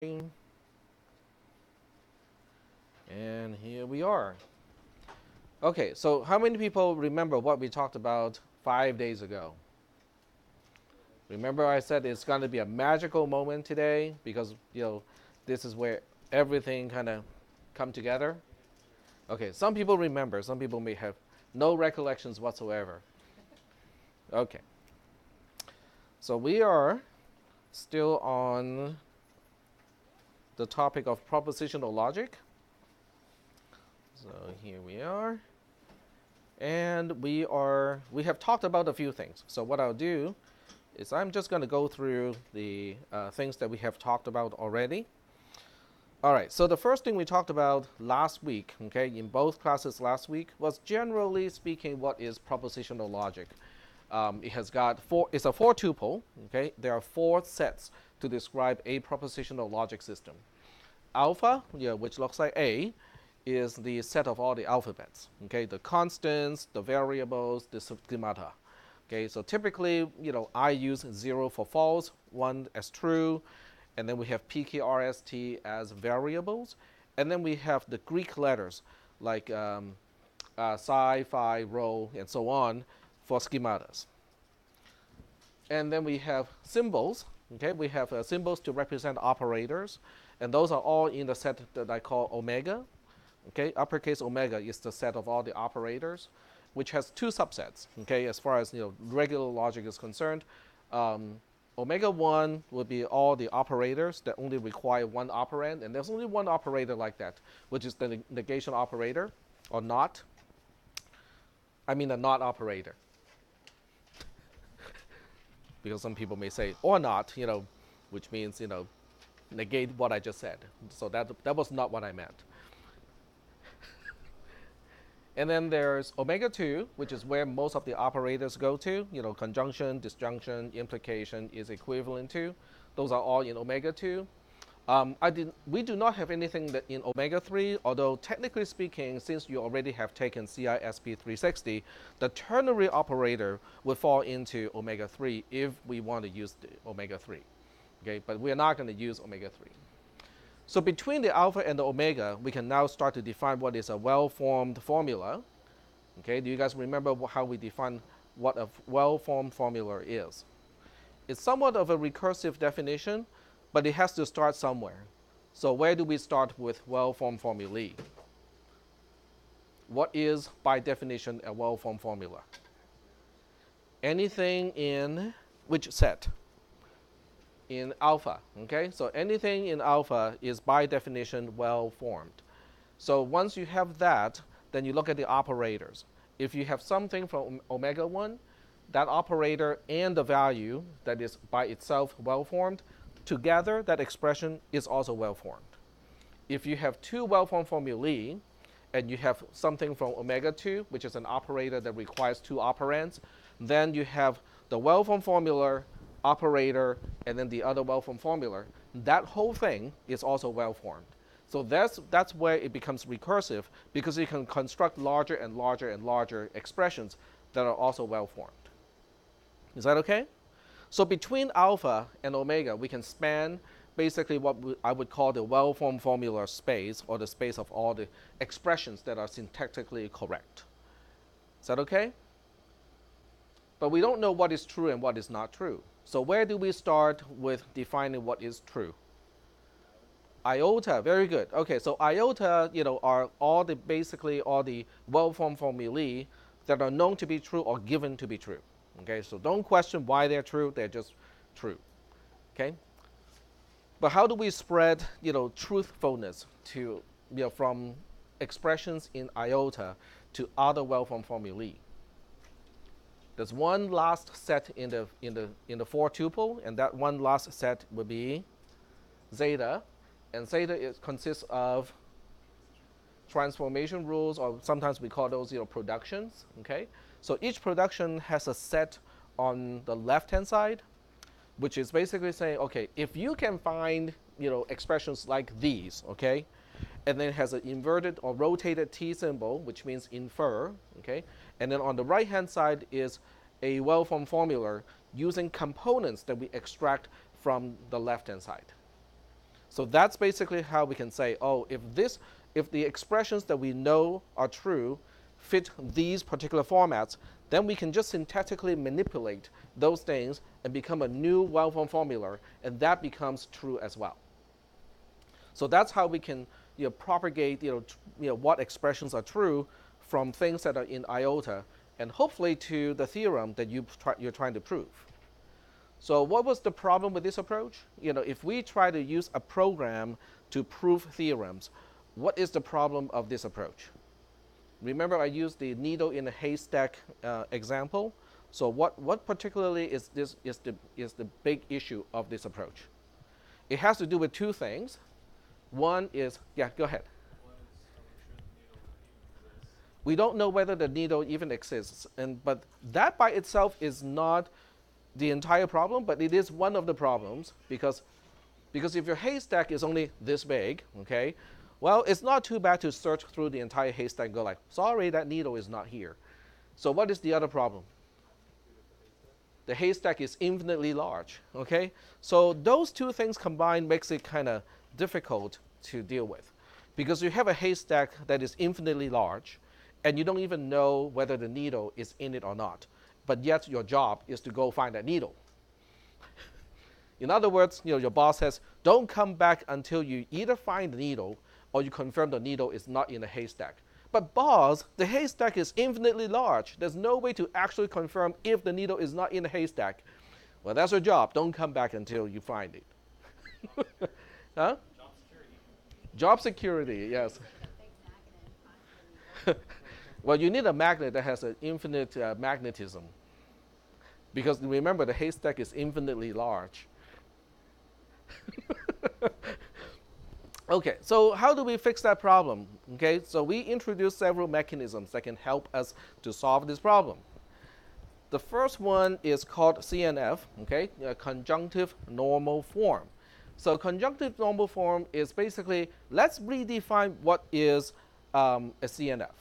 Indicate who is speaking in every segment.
Speaker 1: And here we are. Okay, so how many people remember what we talked about 5 days ago? Remember I said it's going to be a magical moment today because, this is where everything kind of come together. Okay, some people remember, some people may have no recollections whatsoever. Okay, so we are still on the topic of propositional logic. So here we are. And we have talked about a few things. So what I'll do is I'm just going to go through the things that we have talked about already. All right, so the first thing we talked about last week, okay, in both classes last week, was generally speaking what is propositional logic. It has got it's a four tuple, okay? There are four sets to describe a propositional logic system. Alpha, which looks like A, is the set of all the alphabets, okay? The constants, the variables, the schemata. Okay, so typically, I use 0 for false, 1 as true, and then we have PKRST as variables, and then we have the Greek letters like psi, phi, rho, and so on for schematas. And then we have symbols, okay? We have symbols to represent operators, and those are all in the set that I call omega. Okay, uppercase omega is the set of all the operators, which has two subsets. Okay, as far as regular logic is concerned, omega 1 would be all the operators that only require one operand, and there's only one operator like that, which is the negation operator, or not. I mean the not operator, because some people may say or not, which means negate what I just said. So that was not what I meant. And then there's omega 2, which is where most of the operators go to. Conjunction, disjunction, implication is equivalent to. Those are all in omega 2. We do not have anything that in omega 3, although technically speaking, since you already have taken cisp440, the ternary operator would fall into omega 3 if we want to use the omega 3. Okay, but we're not going to use omega 3. So between the alpha and the omega, we can now start to define what is a well-formed formula. Okay, do you guys remember how we define what a well-formed formula is? It's somewhat of a recursive definition, but it has to start somewhere. So where do we start with well-formed formulae? What is, by definition, a well-formed formula? Anything in which set? In alpha, okay? So anything in alpha is by definition well-formed. So once you have that, then you look at the operators. If you have something from omega 1, that operator and the value that is by itself well-formed, together that expression is also well-formed. If you have two well-formed formulae, and you have something from omega 2, which is an operator that requires two operands, then you have the well-formed formula, operator, and then the other well-formed formula. That whole thing is also well-formed. So that's where it becomes recursive, because you can construct larger and larger and larger expressions that are also well-formed. Is that okay? So between alpha and omega, we can span basically what I would call the well-formed formula space, or the space of all the expressions that are syntactically correct. Is that okay? But we don't know what is true and what is not true. So where do we start with defining what is true? Iota, very good. Okay, so iota, are basically all the well-formed formulae that are known to be true or given to be true. Okay, so don't question why they're true, they're just true. Okay? But how do we spread, truthfulness to, from expressions in iota to other well-formed formulae? There's one last set in the four tuple, and that one last set would be zeta, and zeta consists of transformation rules, or sometimes we call those productions. Okay, so each production has a set on the left-hand side, which is basically saying, okay, if you can find expressions like these, okay, and then it has an inverted or rotated T symbol, which means infer, okay, and then on the right-hand side is a well-formed formula using components that we extract from the left-hand side. So that's basically how we can say, oh, if the expressions that we know are true fit these particular formats, then we can just syntactically manipulate those things and become a new well-formed formula, and that becomes true as well. So that's how we can propagate what expressions are true from things that are in iota, and hopefully to the theorem that you're trying to prove. So what was the problem with this approach? If we try to use a program to prove theorems, what is the problem of this approach? Remember I used the needle in a haystack example. So what particularly is the big issue of this approach? It has to do with two things. One is, yeah, go ahead. We don't know whether the needle even exists, but that by itself is not the entire problem, but it is one of the problems because if your haystack is only this big, okay, well, it's not too bad to search through the entire haystack and go like, sorry, that needle is not here. So what is the other problem? The haystack is infinitely large, okay? So those two things combined makes it kind of difficult to deal with because you have a haystack that is infinitely large and you don't even know whether the needle is in it or not, but yet your job is to go find that needle. In other words, your boss says, don't come back until you either find the needle or you confirm the needle is not in the haystack. But boss, the haystack is infinitely large. There's no way to actually confirm if the needle is not in the haystack. Well, that's your job. Don't come back until you find it. Huh?
Speaker 2: Job security.
Speaker 1: Job security, yes. Well, you need a magnet that has an infinite magnetism. Because remember, the haystack is infinitely large. Okay, so how do we fix that problem? Okay, so we introduced several mechanisms that can help us to solve this problem. The first one is called CNF, okay, conjunctive normal form. So conjunctive normal form is basically, let's redefine what is a CNF.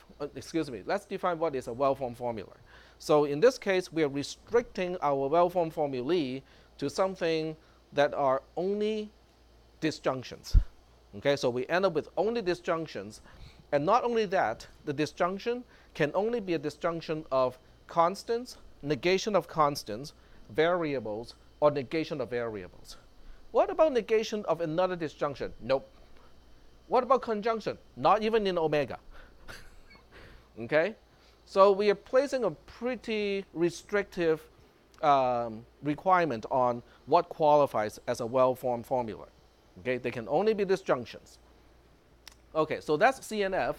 Speaker 1: Let's define what is a well-formed formula. So in this case, we are restricting our well-formed formulae to something that are only disjunctions. Okay, so we end up with only disjunctions. And not only that, the disjunction can only be a disjunction of constants, negation of constants, variables, or negation of variables. What about negation of another disjunction? Nope. What about conjunction? Not even in omega. Okay? So we are placing a pretty restrictive requirement on what qualifies as a well-formed formula. Okay, they can only be disjunctions. Okay, so that's CNF.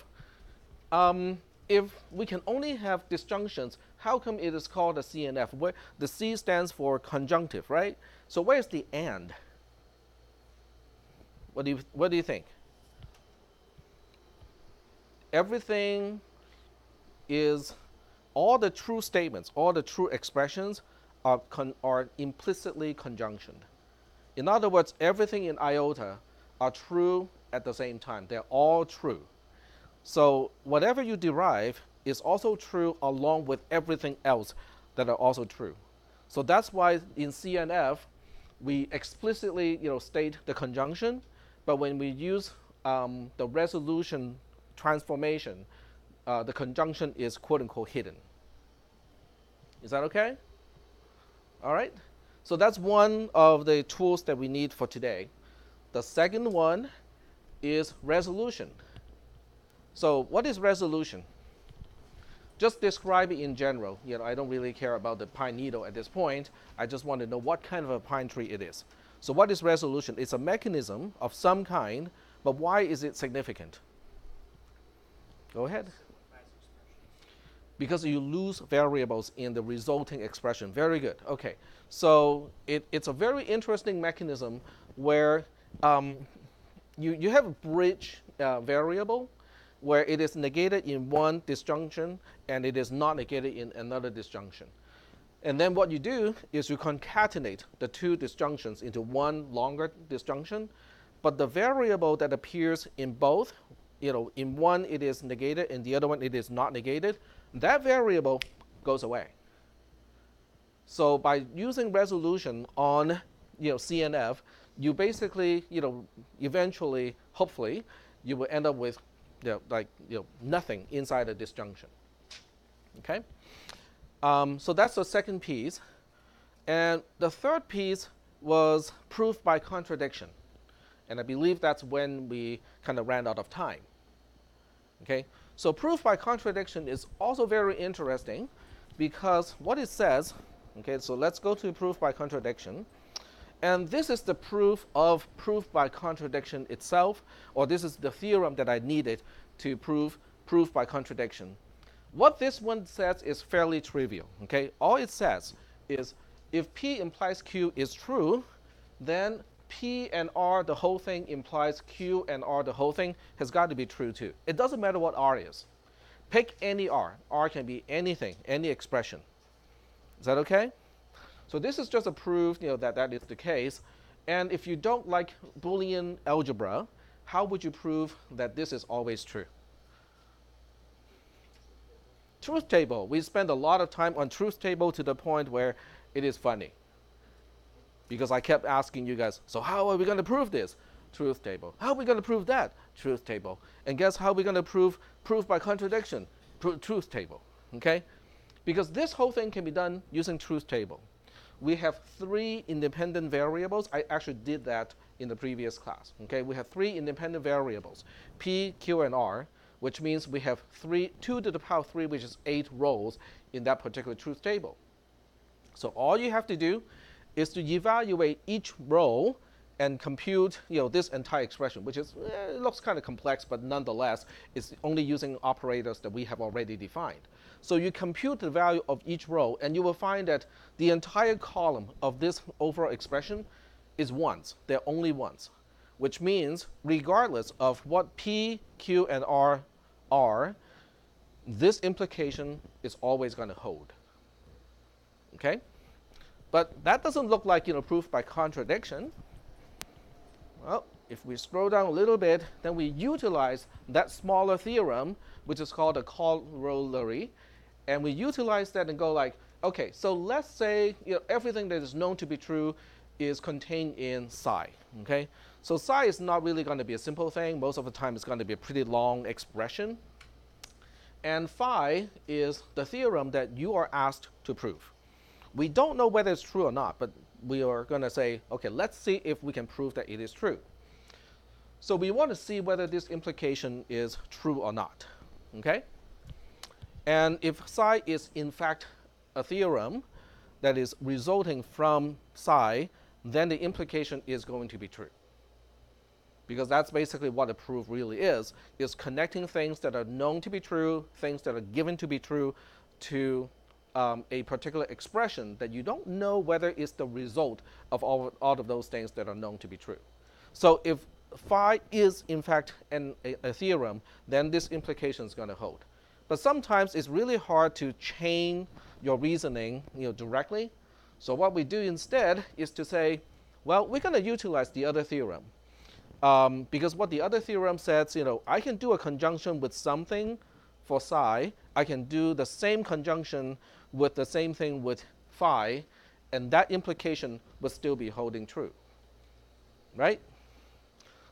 Speaker 1: If we can only have disjunctions, how come it is called a CNF? Where the C stands for conjunctive, right? So where's the and? What do you think? Everything is, all the true statements, all the true expressions are implicitly conjunctioned. In other words, everything in iota are true at the same time. They're all true. So whatever you derive is also true along with everything else that are also true. So that's why in CNF, we explicitly state the conjunction, but when we use the resolution transformation, the conjunction is quote-unquote hidden. Is that okay? All right. So that's one of the tools that we need for today. The second one is resolution. So what is resolution? Just describe it in general. I don't really care about the pine needle at this point. I just want to know what kind of a pine tree it is. So what is resolution? It's a mechanism of some kind, but why is it significant? Go ahead. Because you lose variables in the resulting expression. Very good. Okay. So it's a very interesting mechanism where you have a bridge variable where it is negated in one disjunction and it is not negated in another disjunction. And then what you do is you concatenate the two disjunctions into one longer disjunction, but the variable that appears in both, in one it is negated and the other one it is not negated, that variable goes away. So by using resolution on CNF, you basically, eventually, hopefully, you will end up with, nothing inside the disjunction. Okay. So that's the second piece, and the third piece was proof by contradiction, and I believe that's when we kind of ran out of time. Okay. So proof by contradiction is also very interesting, because what it says. Okay. So let's go to proof by contradiction. And this is the proof of proof by contradiction itself, or this is the theorem that I needed to prove proof by contradiction. What this one says is fairly trivial. Okay, all it says is if P implies Q is true, then P and R, the whole thing, implies Q and R, the whole thing, has got to be true too. It doesn't matter what R is. Pick any R. R can be anything, any expression. Is that okay? So this is just a proof, that that is the case. And if you don't like Boolean algebra, how would you prove that this is always true? Truth table. We spend a lot of time on truth table to the point where it is funny. Because I kept asking you guys, so how are we going to prove this? Truth table. How are we going to prove that? Truth table. And guess how we're going to prove proof by contradiction? Truth table. Okay? Because this whole thing can be done using truth table. We have 3 independent variables. I actually did that in the previous class. Okay, we have 3 independent variables, P, Q, and R, which means we have 2 to the power 3, which is 8 rows in that particular truth table. So all you have to do is to evaluate each row and compute, this entire expression, which is, it looks kind of complex, but nonetheless, it's only using operators that we have already defined. So you compute the value of each row, and you will find that the entire column of this overall expression is ones. They're only ones, which means regardless of what P, Q, and R are, this implication is always going to hold. Okay? But that doesn't look like, proof by contradiction. Well, if we scroll down a little bit, then we utilize that smaller theorem, which is called a corollary, and we utilize that and go like, okay, so let's say everything that is known to be true is contained in psi. Okay, so psi is not really going to be a simple thing. Most of the time, it's going to be a pretty long expression. And phi is the theorem that you are asked to prove. We don't know whether it's true or not, but we are going to say, okay, let's see if we can prove that it is true. So we want to see whether this implication is true or not. Okay? And if psi is in fact a theorem that is resulting from psi, then the implication is going to be true. Because that's basically what a proof really is connecting things that are known to be true, things that are given to be true, to a particular expression that you don't know whether it's the result of all of those things that are known to be true. So if phi is in fact a theorem, then this implication is going to hold. But sometimes it's really hard to chain your reasoning directly. So what we do instead is to say, well, we're going to utilize the other theorem. Because what the other theorem says, I can do a conjunction with something for psi. I can do the same conjunction with the same thing with phi, and that implication would still be holding true. Right?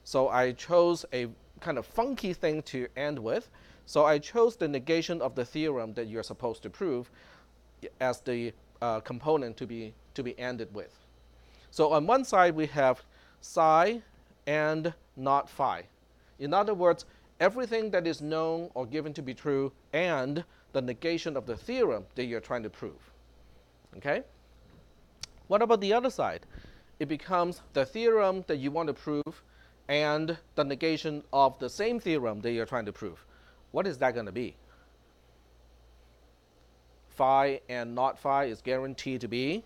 Speaker 1: So I chose a kind of funky thing to end with. So I chose the negation of the theorem that you're supposed to prove as the component to be ended with. So on one side we have psi and not phi. In other words, everything that is known or given to be true and the negation of the theorem that you're trying to prove. Okay? What about the other side? It becomes the theorem that you want to prove and the negation of the same theorem that you're trying to prove. What is that going to be? Phi and not phi is guaranteed to be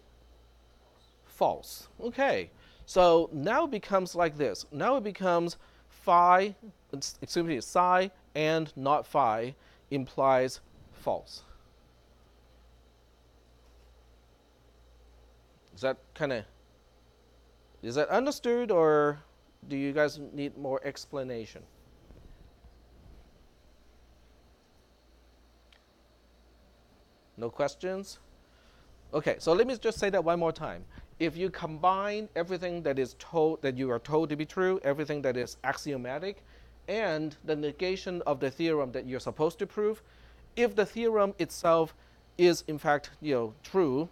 Speaker 1: false. Okay, so now it becomes like this. Now it becomes phi, psi and not phi implies false. Is that understood, or do you guys need more explanation? No questions? Okay, so let me just say that one more time. If you combine everything that is told that you are told to be true, everything that is axiomatic, and the negation of the theorem that you're supposed to prove, if the theorem itself is in fact true,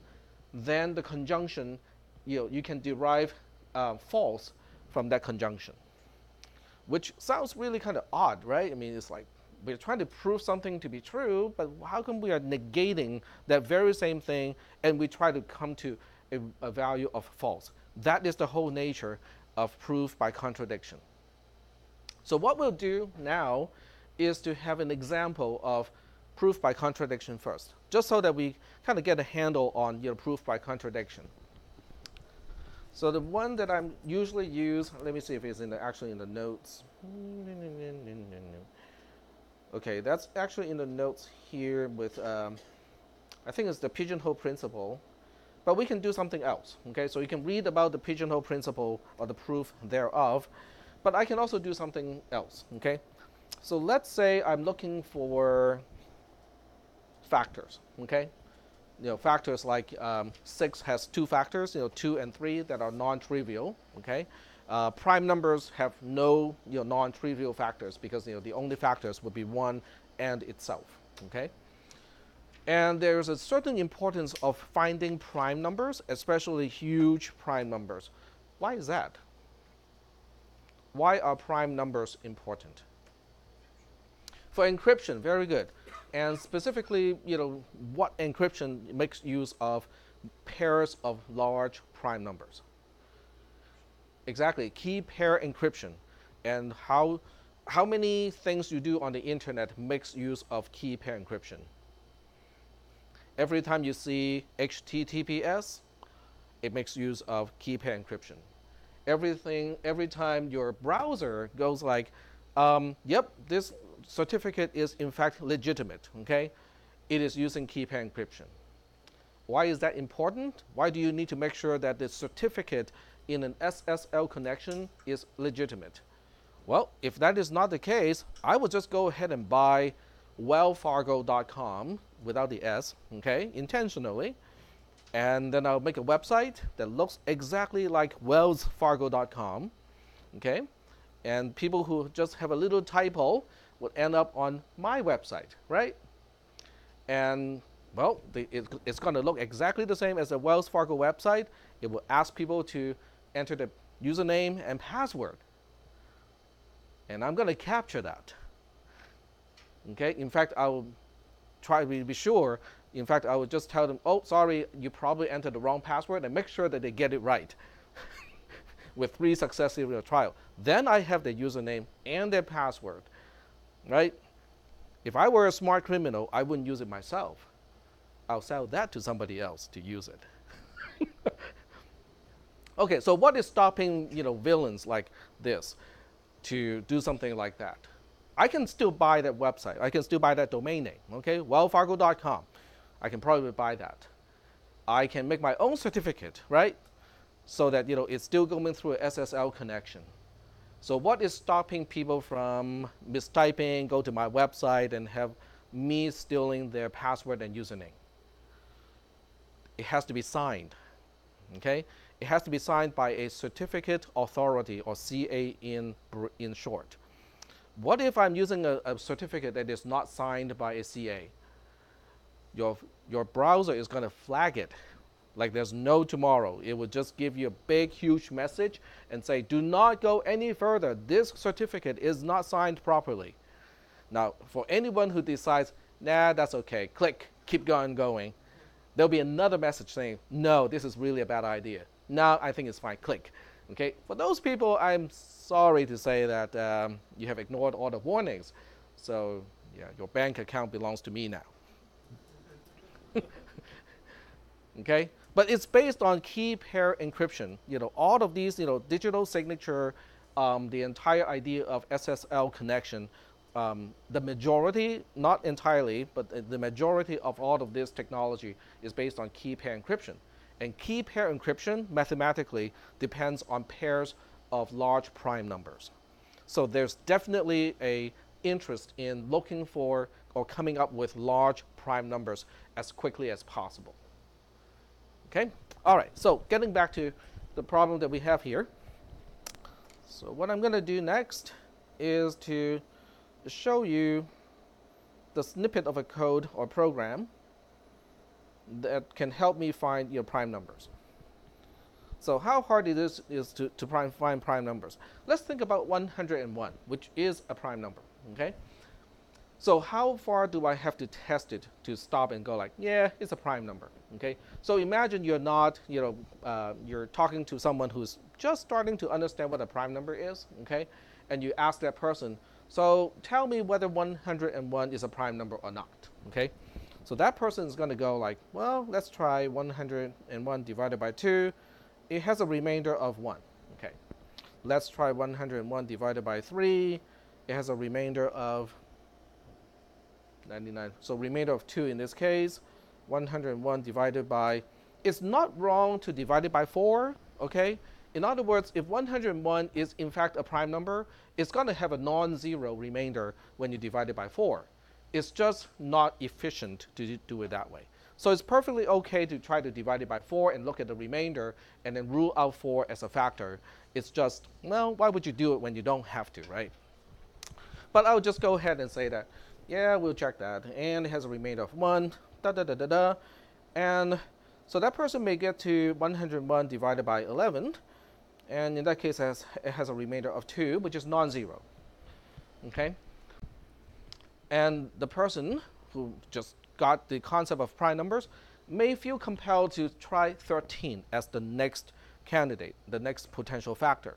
Speaker 1: then the conjunction you can derive false from that conjunction, which sounds really kind of odd, right? I mean, it's like we're trying to prove something to be true, but how come we are negating that very same thing and we try to come to a value of false? That is the whole nature of proof by contradiction. So what we'll do now is to have an example of proof by contradiction first, just so that we kind of get a handle on proof by contradiction. So the one that I'm usually use, let me see if it's actually in the notes. Okay, that's actually in the notes here with, I think it's the pigeonhole principle, but we can do something else. Okay, so you can read about the pigeonhole principle or the proof thereof, but I can also do something else. Okay, so let's say I'm looking for factors. Okay, factors like 6 has 2 factors, 2 and 3 that are non-trivial. Okay, prime numbers have no non-trivial factors because the only factors would be 1 and itself. Okay, and there's a certain importance of finding prime numbers, especially huge prime numbers. Why is that? Why are prime numbers important? For encryption, very good. And specifically, what encryption makes use of pairs of large prime numbers? Exactly, key pair encryption. And how many things you do on the internet makes use of key pair encryption? Every time you see HTTPS, it makes use of key pair encryption. Every time your browser goes like, yep, this certificate is in fact legitimate, okay? It is using key pair encryption. Why is that important? Why do you need to make sure that the certificate in an SSL connection is legitimate? Well, if that is not the case, I would just go ahead and buy wellfargo.com without the S, okay, intentionally, and then I'll make a website that looks exactly like wellsfargo.com, okay, and people who just have a little typo would end up on my website, right? And well, it's going to look exactly the same as a Wells Fargo website. It will ask people to enter the username and password, and I'm going to capture that. Okay, in fact, I will try to be sure. In fact, I would just tell them, oh, sorry, you probably entered the wrong password, and make sure that they get it right with 3 successive trials. Then I have their username and their password, right? If I were a smart criminal, I wouldn't use it myself. I'll sell that to somebody else to use it. Okay, so what is stopping villains like this to do something like that? I can still buy that website. I can still buy that domain name. Okay, wellfargo.com. I can probably buy that. I can make my own certificate, right? So that it's still going through a SSL connection. So what is stopping people from mistyping, go to my website, and have me stealing their password and username? It has to be signed. Okay, it has to be signed by a certificate authority, or CA in short. What if I'm using a certificate that is not signed by a CA? Your browser is going to flag it like there's no tomorrow. It will just give you a big, huge message and say, do not go any further. This certificate is not signed properly. Now, for anyone who decides, nah, that's okay, click, keep going, there'll be another message saying, no, this is really a bad idea. No, I think it's fine, click. Okay, for those people, I'm sorry to say that you have ignored all the warnings. So, yeah, your bank account belongs to me now. Okay, but it's based on key pair encryption. All of these, digital signature, the entire idea of SSL connection, the majority, not entirely, but the majority of all of this technology is based on key pair encryption. And key pair encryption mathematically depends on pairs of large prime numbers. So there's definitely a interest in looking for or coming up with large prime numbers as quickly as possible. Okay? All right, so getting back to the problem that we have here. So what I'm going to do next is to show you the snippet of a code or program that can help me find your prime numbers. So how hard it is to find prime numbers. Let's think about 101, which is a prime number, okay? So how far do I have to test it to stop and go like, yeah, it's a prime number, okay? So imagine you're not, you're talking to someone who's just starting to understand what a prime number is, okay? And you ask that person, so tell me whether 101 is a prime number or not, okay? So that person is going to go like, well, let's try 101 divided by 2. It has a remainder of 1, okay? Let's try 101 divided by 3. It has a remainder of 99. So remainder of 2 in this case. 101 divided by, it's not wrong to divide it by 4, okay? In other words, if 101 is in fact a prime number, it's going to have a non-zero remainder when you divide it by 4. It's just not efficient to do it that way. So it's perfectly okay to try to divide it by 4 and look at the remainder and then rule out 4 as a factor. It's just, well, why would you do it when you don't have to, right? But I'll just go ahead and say that, yeah, we'll check that. And it has a remainder of 1, da-da-da-da-da. And so that person may get to 101 divided by 11. And in that case, it has a remainder of 2, which is non-zero, okay? And the person who just got the concept of prime numbers may feel compelled to try 13 as the next candidate, the next potential factor.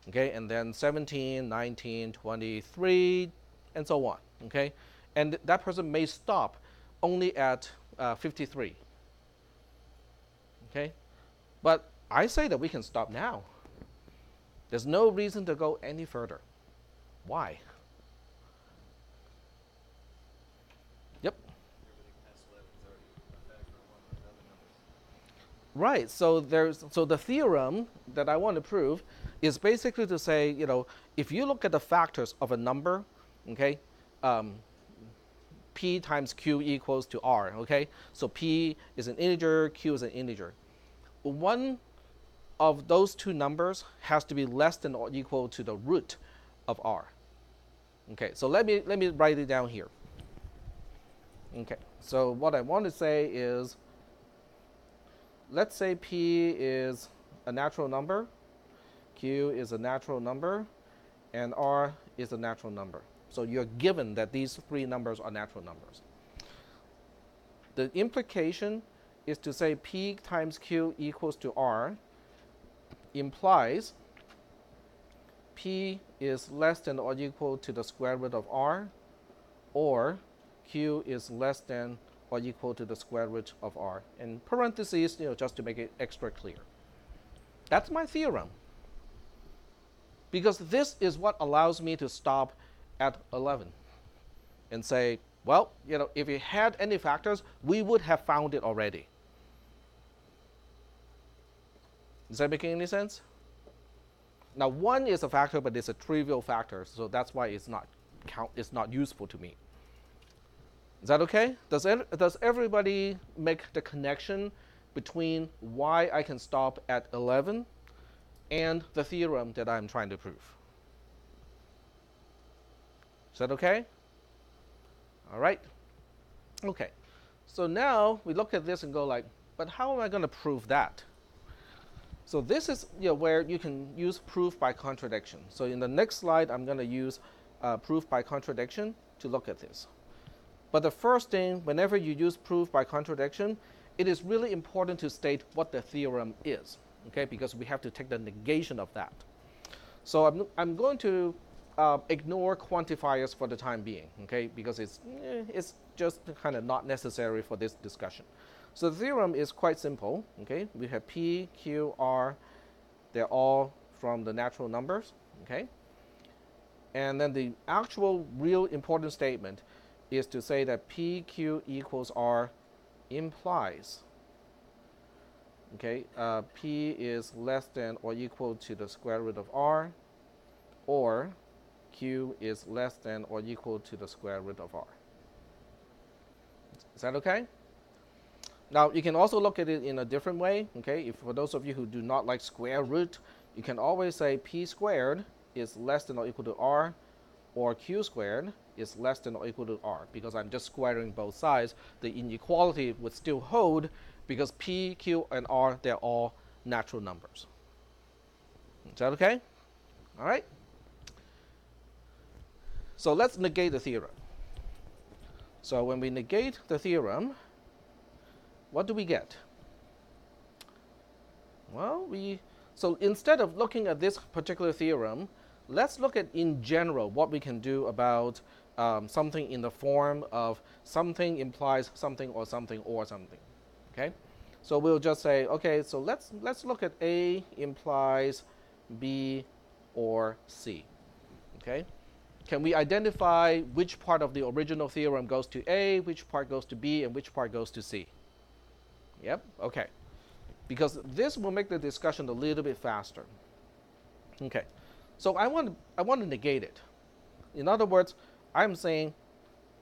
Speaker 1: Okay, and then 17, 19, 23, and so on. Okay, and that person may stop only at 53. Okay, but I say that we can stop now. There's no reason to go any further. Why? Yep. Right. So the theorem that I want to prove is basically to say, if you look at the factors of a number, okay, p times q equals to r, okay? So p is an integer, q is an integer. One of those two numbers has to be less than or equal to the root of r. Okay, so let me write it down here. Okay, so what I want to say is, let's say p is a natural number, q is a natural number, and r is a natural number. So you're given that these three numbers are natural numbers. The implication is to say p times q equals to r implies p is less than or equal to the square root of r, or q is less than or equal to the square root of r. In parentheses, just to make it extra clear. That's my theorem. Because this is what allows me to stop at 11 and say, well, if it had any factors, we would have found it already. Is that making any sense? Now, 1 is a factor, but it's a trivial factor, so that's why it's not useful to me. Is that okay? Does everybody make the connection between why I can stop at 11 and the theorem that I'm trying to prove? Is that okay? All right. Okay. So now we look at this and go like, but how am I going to prove that? So this is where you can use proof by contradiction. So in the next slide, I'm going to use proof by contradiction to look at this. But the first thing, whenever you use proof by contradiction, it is really important to state what the theorem is, okay? Because we have to take the negation of that. So I'm going to ignore quantifiers for the time being, okay? Because it's just kind of not necessary for this discussion. So the theorem is quite simple, okay? We have p, q, r. They're all from the natural numbers, okay? And then the actual real important statement is to say that p, q equals r implies, okay, p is less than or equal to the square root of r, or q is less than or equal to the square root of r. Is that okay? Now, you can also look at it in a different way, okay? If for those of you who do not like square root, you can always say p squared is less than or equal to r, or q squared is less than or equal to r, because I'm just squaring both sides. The inequality would still hold because p, q, and r, they're all natural numbers. Is that okay? All right? So let's negate the theorem. So when we negate the theorem, what do we get? Well, so instead of looking at this particular theorem, let's look at in general what we can do about something in the form of something implies something or something or something. Okay, so we'll just say, okay, so let's look at A implies B or C. Okay, can we identify which part of the original theorem goes to A, which part goes to B, and which part goes to C? Yep. Okay. Because this will make the discussion a little bit faster. Okay, so I want to negate it. In other words, I'm saying,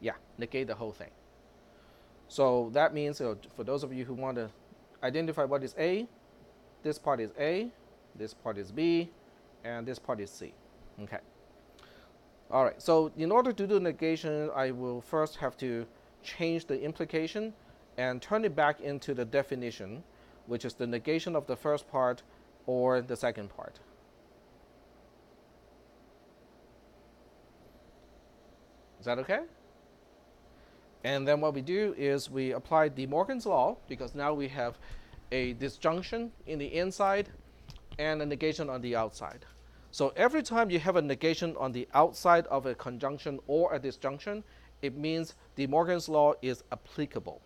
Speaker 1: yeah, negate the whole thing. So that means, for those of you who want to identify what is A, this part is A, this part is B, and this part is C. Okay. All right, so in order to do negation, I will first have to change the implication and turn it back into the definition, which is the negation of the first part or the second part. Is that okay? And then what we do is we apply De Morgan's law, because now we have a disjunction in the inside and a negation on the outside. So every time you have a negation on the outside of a conjunction or a disjunction, it means De Morgan's law is applicable.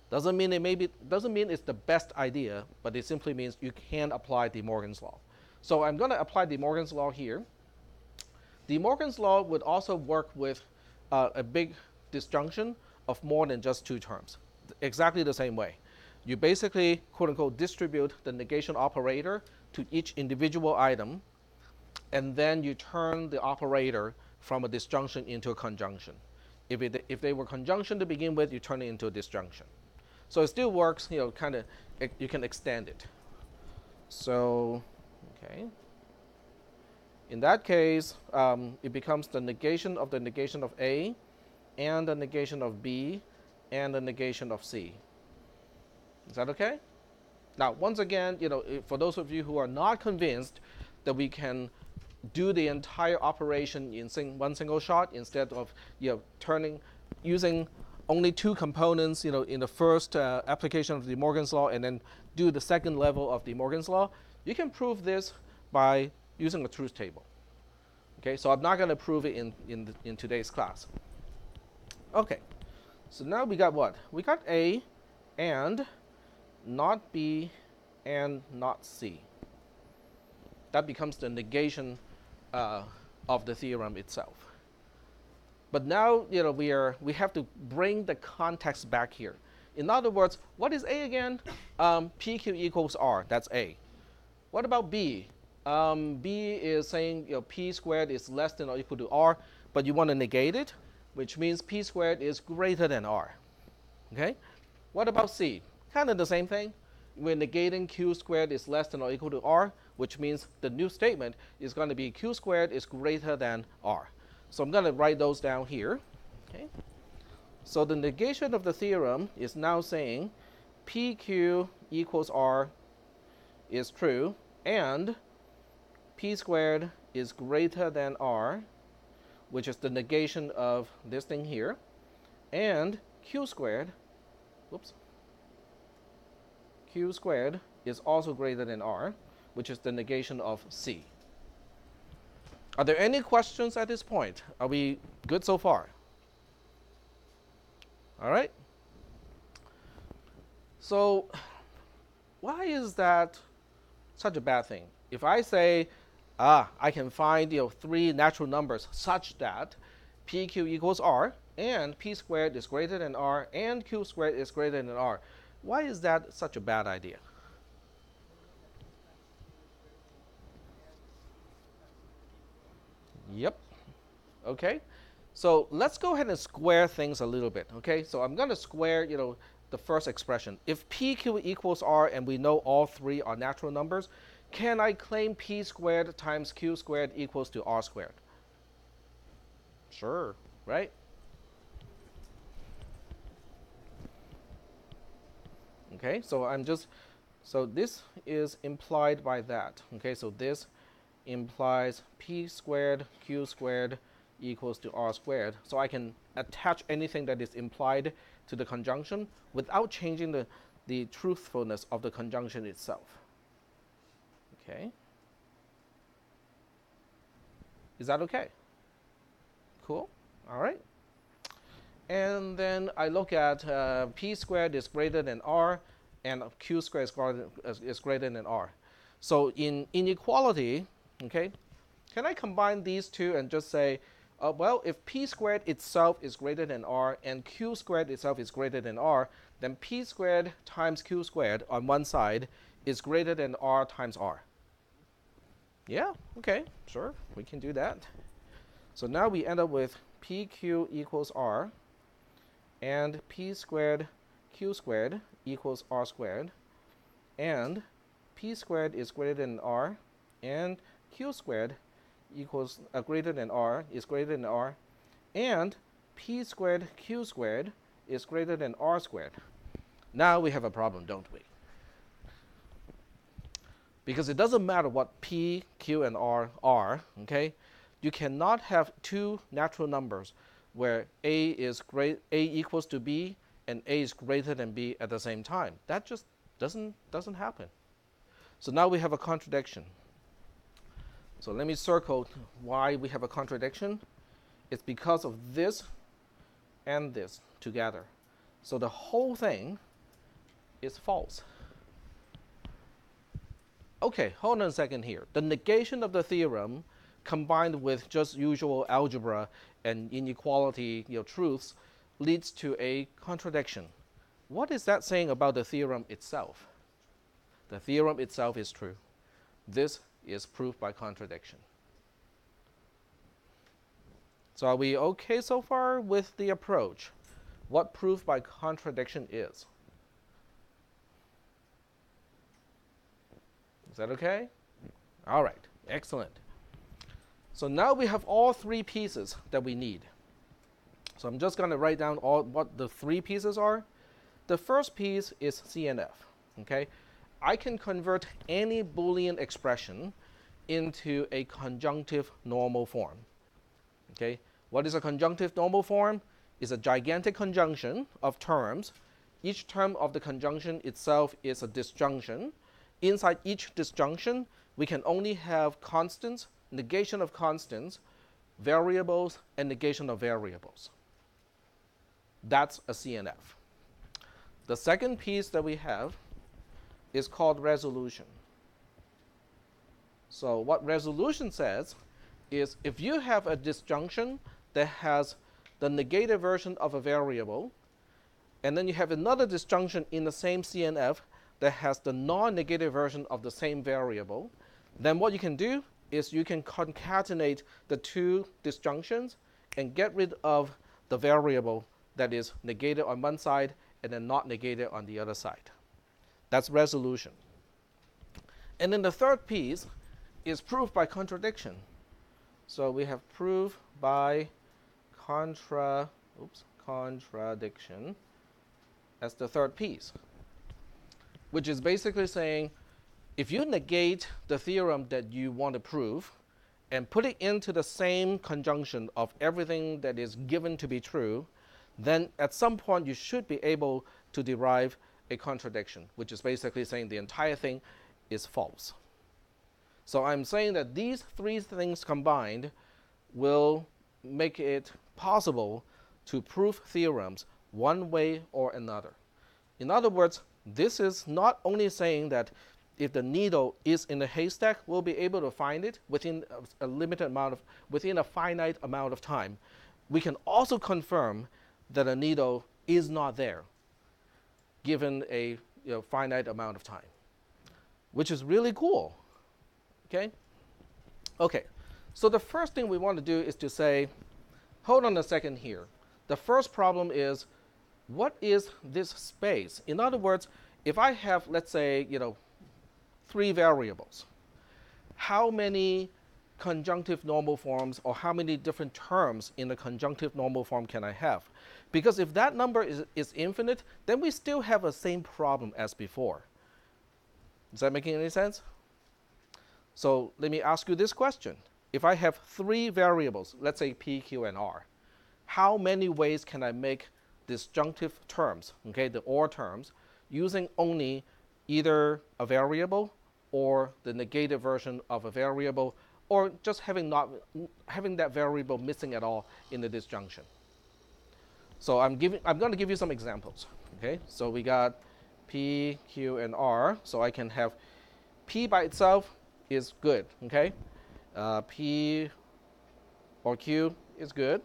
Speaker 1: Doesn't mean it's the best idea, but it simply means you can apply De Morgan's law. So I'm going to apply De Morgan's law here. De Morgan's law would also work with a big disjunction of more than just two terms. Exactly the same way. You basically, quote unquote, distribute the negation operator to each individual item, and then you turn the operator from a disjunction into a conjunction. If they were conjunction to begin with, you turn it into a disjunction. So it still works, kind of, you can extend it. So, okay. In that case, it becomes the negation of A, and the negation of B, and the negation of C. Is that okay? Now, once again, for those of you who are not convinced that we can do the entire operation in one single shot instead of using only two components, in the first application of De Morgan's law, and then do the second level of De Morgan's law, you can prove this by using a truth table. Okay, so I'm not going to prove it in today's class. Okay, so now we got what? We got A and not B and not C. That becomes the negation of the theorem itself. But now, we have to bring the context back here. In other words, what is A again? PQ equals R. That's A. What about B? B is saying P squared is less than or equal to R, but you want to negate it, which means P squared is greater than R. Okay? What about C? Kind of the same thing. We're negating Q squared is less than or equal to R, which means the new statement is going to be Q squared is greater than R. So I'm going to write those down here. Okay? So the negation of the theorem is now saying PQ equals R is true, and P squared is greater than R, which is the negation of this thing here, and Q squared is also greater than R, which is the negation of C. Are there any questions at this point? Are we good so far? All right. So why is that such a bad thing? If I say, I can find three natural numbers such that PQ equals R, and P squared is greater than R, and Q squared is greater than R, why is that such a bad idea? Yep. Okay. So let's go ahead and square things a little bit. Okay. So I'm going to square, the first expression. If PQ equals R and we know all three are natural numbers, can I claim P squared times Q squared equals to R squared? Sure, right? Okay, so this is implied by that. Okay, so this implies P squared Q squared equals to R squared. So I can attach anything that is implied to the conjunction without changing the truthfulness of the conjunction itself. Okay. Is that okay? Cool. All right. And then I look at P squared is greater than R and Q squared is greater than R. So in inequality, okay, can I combine these two and just say, well, if P squared itself is greater than R and Q squared itself is greater than R, then P squared times Q squared on one side is greater than R times R. Yeah, okay, sure, we can do that. So now we end up with PQ equals R and P squared Q squared equals R squared, and P squared is greater than R and Q squared equals greater than R is greater than R, and P squared Q squared is greater than R squared. Now we have a problem, don't we? Because it doesn't matter what P, Q, and R are, okay? You cannot have two natural numbers where A equals to B and A is greater than B at the same time. That just doesn't happen. So now we have a contradiction. So let me circle why we have a contradiction. It's because of this and this together. So the whole thing is false. Okay, hold on a second here. The negation of the theorem combined with just usual algebra and inequality truths leads to a contradiction. What is that saying about the theorem itself? The theorem itself is true. This is proof by contradiction. So are we okay so far with the approach? What proof by contradiction is? Is that okay? All right, excellent. So now we have all three pieces that we need. So I'm just going to write down what the three pieces are. The first piece is CNF. Okay, I can convert any Boolean expression into a conjunctive normal form. Okay, what is a conjunctive normal form? It's a gigantic conjunction of terms. Each term of the conjunction itself is a disjunction. Inside each disjunction, we can only have constants, negation of constants, variables, and negation of variables. That's a CNF. The second piece that we have is called resolution. So what resolution says is if you have a disjunction that has the negative version of a variable, and then you have another disjunction in the same CNF that has the non-negative version of the same variable, then what you can do is you can concatenate the two disjunctions and get rid of the variable that is negated on one side and then not negated on the other side. That's resolution. And then the third piece is proof by contradiction. So we have proof by contradiction as the third piece, which is basically saying if you negate the theorem that you want to prove and put it into the same conjunction of everything that is given to be true, then at some point you should be able to derive a contradiction, which is basically saying the entire thing is false. So I'm saying that these three things combined will make it possible to prove theorems one way or another. In other words, this is not only saying that if the needle is in a haystack, we'll be able to find it within within a finite amount of time. We can also confirm that a needle is not there, given a finite amount of time, which is really cool. Okay. Okay. So the first thing we want to do is to say, hold on a second here. The first problem is what is this space? In other words, if I have, let's say, 3 variables, how many conjunctive normal forms or how many different terms in the conjunctive normal form can I have? Because if that number is infinite, then we still have the same problem as before. Is that making any sense? So let me ask you this question. If I have 3 variables, let's say P, Q, and R, how many ways can I make disjunctive terms, okay, the OR terms, using only either a variable or the negated version of a variable, or just having that variable missing at all in the disjunction? So I'm going to give you some examples. Okay, so we got P, Q, and R. So I can have P by itself is good. Okay, P or Q is good.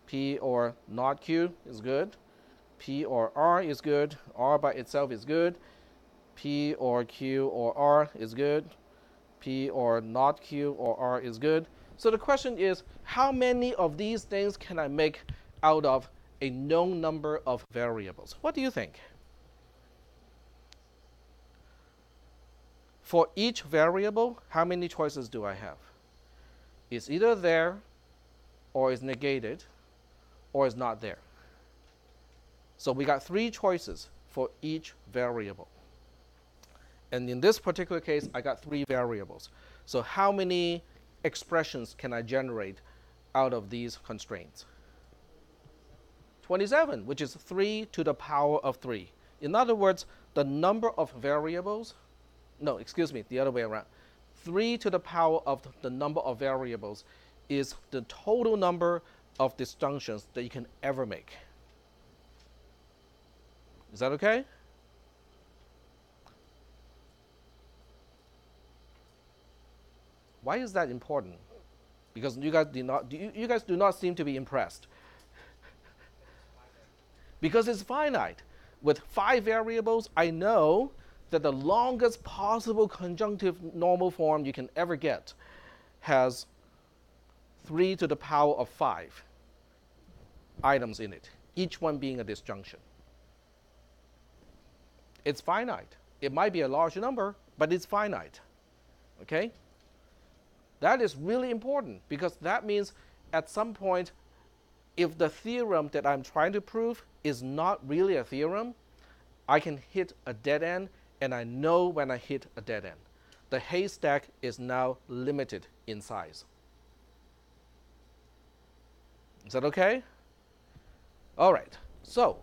Speaker 1: P or not Q is good. P or R is good. R by itself is good. P or Q or R is good. P or not Q or R is good. So the question is, how many of these things can I make out of a known number of variables? What do you think? For each variable, how many choices do I have? It's either there, or it's negated, or it's not there. So we got 3 choices for each variable. And in this particular case, I got 3 variables. So how many expressions can I generate out of these constraints? 27, which is 3 to the power of 3. In other words, the number of variables, no, excuse me, the other way around. 3 to the power of the number of variables is the total number of disjunctions that you can ever make. Is that okay? Why is that important? Because you guys do not seem to be impressed. Because it's finite. With 5 variables, I know that the longest possible conjunctive normal form you can ever get has 3 to the power of 5 items in it, each one being a disjunction. It's finite. It might be a large number, but it's finite. Okay? That is really important, because that means at some point, if the theorem that I'm trying to prove is not really a theorem, I can hit a dead end, and I know when I hit a dead end. The haystack is now limited in size. Is that okay? All right. So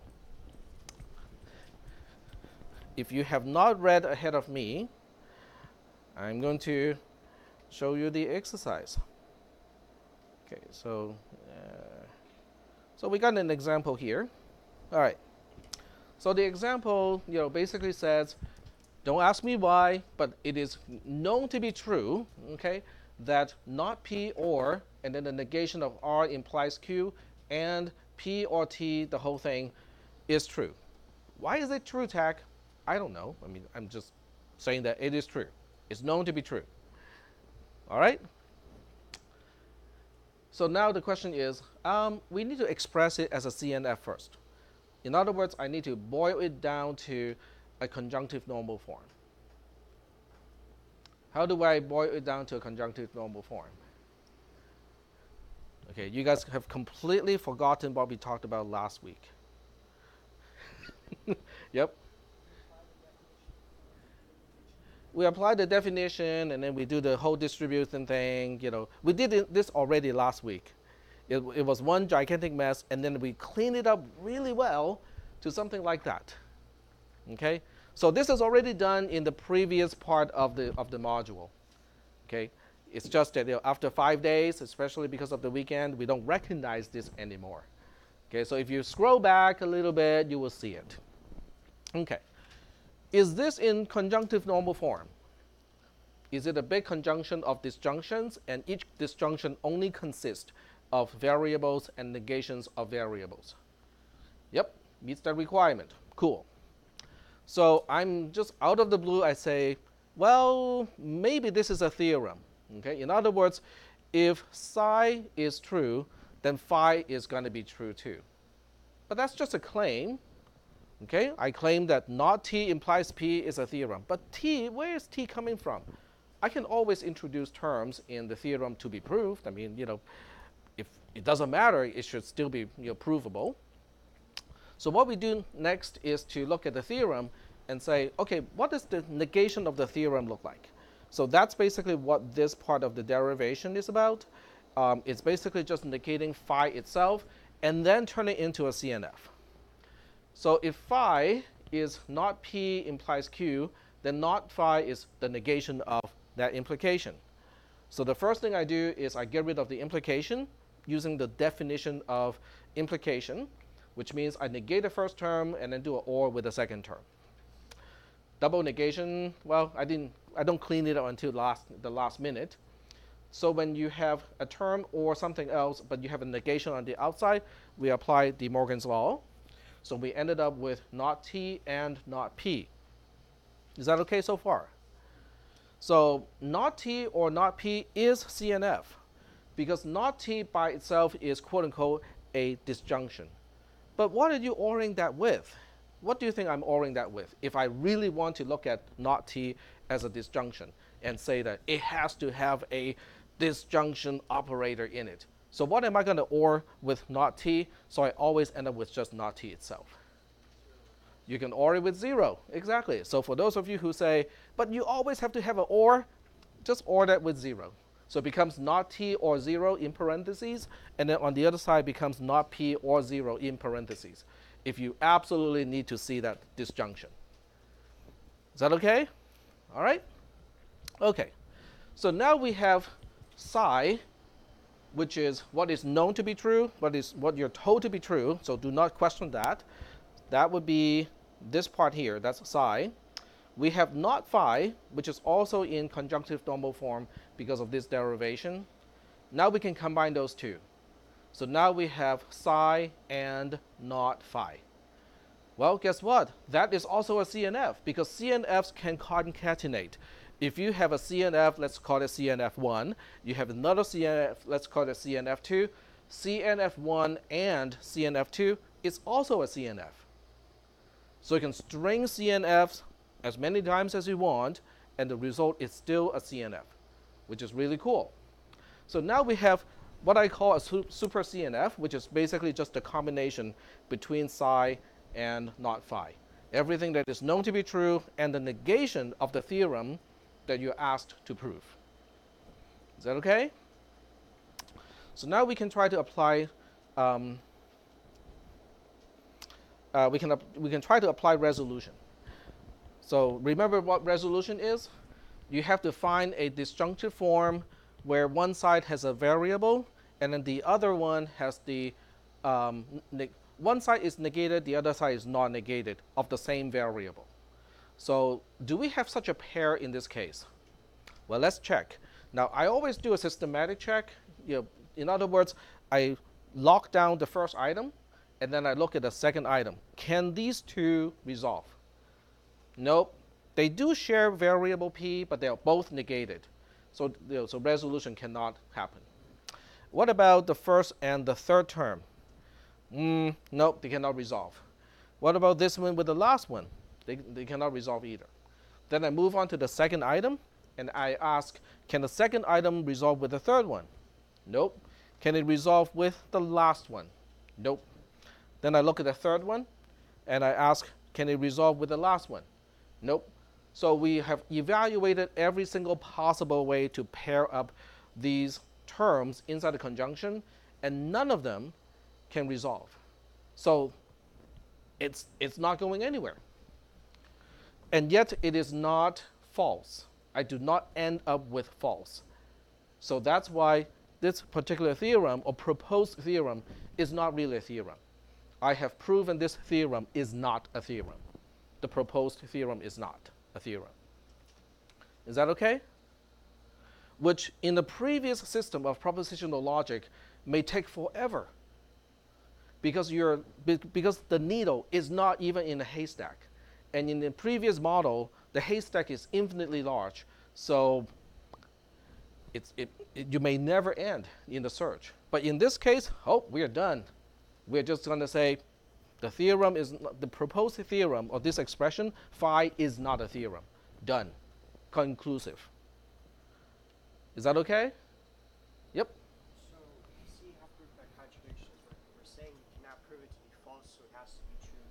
Speaker 1: if you have not read ahead of me, I'm going to show you the exercise. Okay, so we got an example here. All right. So the example, basically says, don't ask me why, but it is known to be true, okay, that not P or, and then the negation of R implies Q, and P or T, the whole thing, is true. Why is it true, Tack? I don't know. I mean, I'm just saying that it is true. It's known to be true. All right? So now the question is, we need to express it as a CNF first. In other words, I need to boil it down to a conjunctive normal form. How do I boil it down to a conjunctive normal form? Okay, you guys have completely forgotten what we talked about last week. Yep. We apply the definition, and then we do the whole distribution thing. We did this already last week. It was one gigantic mess, and then we cleaned it up really well to something like that. Okay, so this is already done in the previous part of the module. Okay, it's just that after 5 days, especially because of the weekend, we don't recognize this anymore. Okay, so if you scroll back a little bit, you will see it. Okay, is this in conjunctive normal form? Is it a big conjunction of disjunctions, and each disjunction only consists of variables and negations of variables? Yep, meets that requirement. Cool. So I'm just out of the blue, I say, well, maybe this is a theorem. Okay? In other words, if psi is true, then phi is going to be true too. but that's just a claim. Okay, I claim that not T implies P is a theorem. But T, where is T coming from? I can always introduce terms in the theorem to be proved. I mean, if it doesn't matter, it should still be provable. So what we do next is to look at the theorem and say, okay, what does the negation of the theorem look like? So that's basically what this part of the derivation is about. It's basically just negating phi itself and then turn it into a CNF. So if phi is not P implies Q, then not phi is the negation of that implication. So the first thing I do is I get rid of the implication using the definition of implication, which means I negate the first term and then do an OR with the second term. Double negation, well, I don't clean it up until the last minute. So when you have a term or something else, but you have a negation on the outside, we apply De Morgan's law. So we ended up with not T and not P. Is that okay so far? So not T or not P is CNF because not T by itself is quote unquote a disjunction. But what are you ORing that with? What do you think I'm ORing that with if I really want to look at not T as a disjunction and say that it has to have a disjunction operator in it? So what am I going to OR with not T? So I always end up with just not T itself. You can OR it with 0. Exactly. So for those of you who say, but you always have to have an OR, just OR that with 0. So it becomes not T or 0 in parentheses, and then on the other side becomes not P or 0 in parentheses, if you absolutely need to see that disjunction. Is that okay? All right? Okay. So now we have psi, which is what is known to be true, what you're told to be true, so do not question that. That would be this part here, that's psi. We have not phi, which is also in conjunctive normal form because of this derivation. Now we can combine those two. So now we have psi and not phi. Well, guess what? That is also a CNF because CNFs can concatenate. If you have a CNF, let's call it CNF1. You have another CNF, let's call it CNF2. CNF1 and CNF2 is also a CNF. So you can string CNFs as many times as you want, and the result is still a CNF, which is really cool. So now we have what I call a super CNF, which is basically just a combination between psi and not phi. Everything that is known to be true and the negation of the theorem that you're asked to prove. Is that okay? So now we can try to apply we can try to apply resolution. So remember what resolution is? You have to find a disjunctive form where one side has a variable and then the other one has the one side is negated, the other side is not negated of the same variable. So do we have such a pair in this case? Well, let's check. Now I always do a systematic check. In other words, I lock down the first item and then I look at the second item. Can these two resolve? Nope. They do share variable P, but they are both negated. So, so resolution cannot happen. What about the first and the third term? Nope, they cannot resolve. What about this one with the last one? They cannot resolve either. Then I move on to the second item, and I ask, can the second item resolve with the third one? Nope. Can it resolve with the last one? Nope. Then I look at the third one, and I ask, can it resolve with the last one? Nope. So we have evaluated every single possible way to pair up these terms inside the conjunction, and none of them can resolve. So it's not going anywhere. And yet it is not false. I do not end up with false. So that's why this particular theorem or proposed theorem is not really a theorem. I have proven this theorem is not a theorem. The proposed theorem is not a theorem. Is that okay? Which in the previous system of propositional logic may take forever because the needle is not even in a haystack. And in the previous model, the haystack is infinitely large. So you may never end in the search. But in this case, we are done. We're just going to say, The theorem is not, the proposed theorem or this expression phi is not a theorem. Done. Conclusive. Is that okay? Yep.
Speaker 2: So you see how proof by contradiction is working. We're saying you cannot prove it to be false, so it has to be true.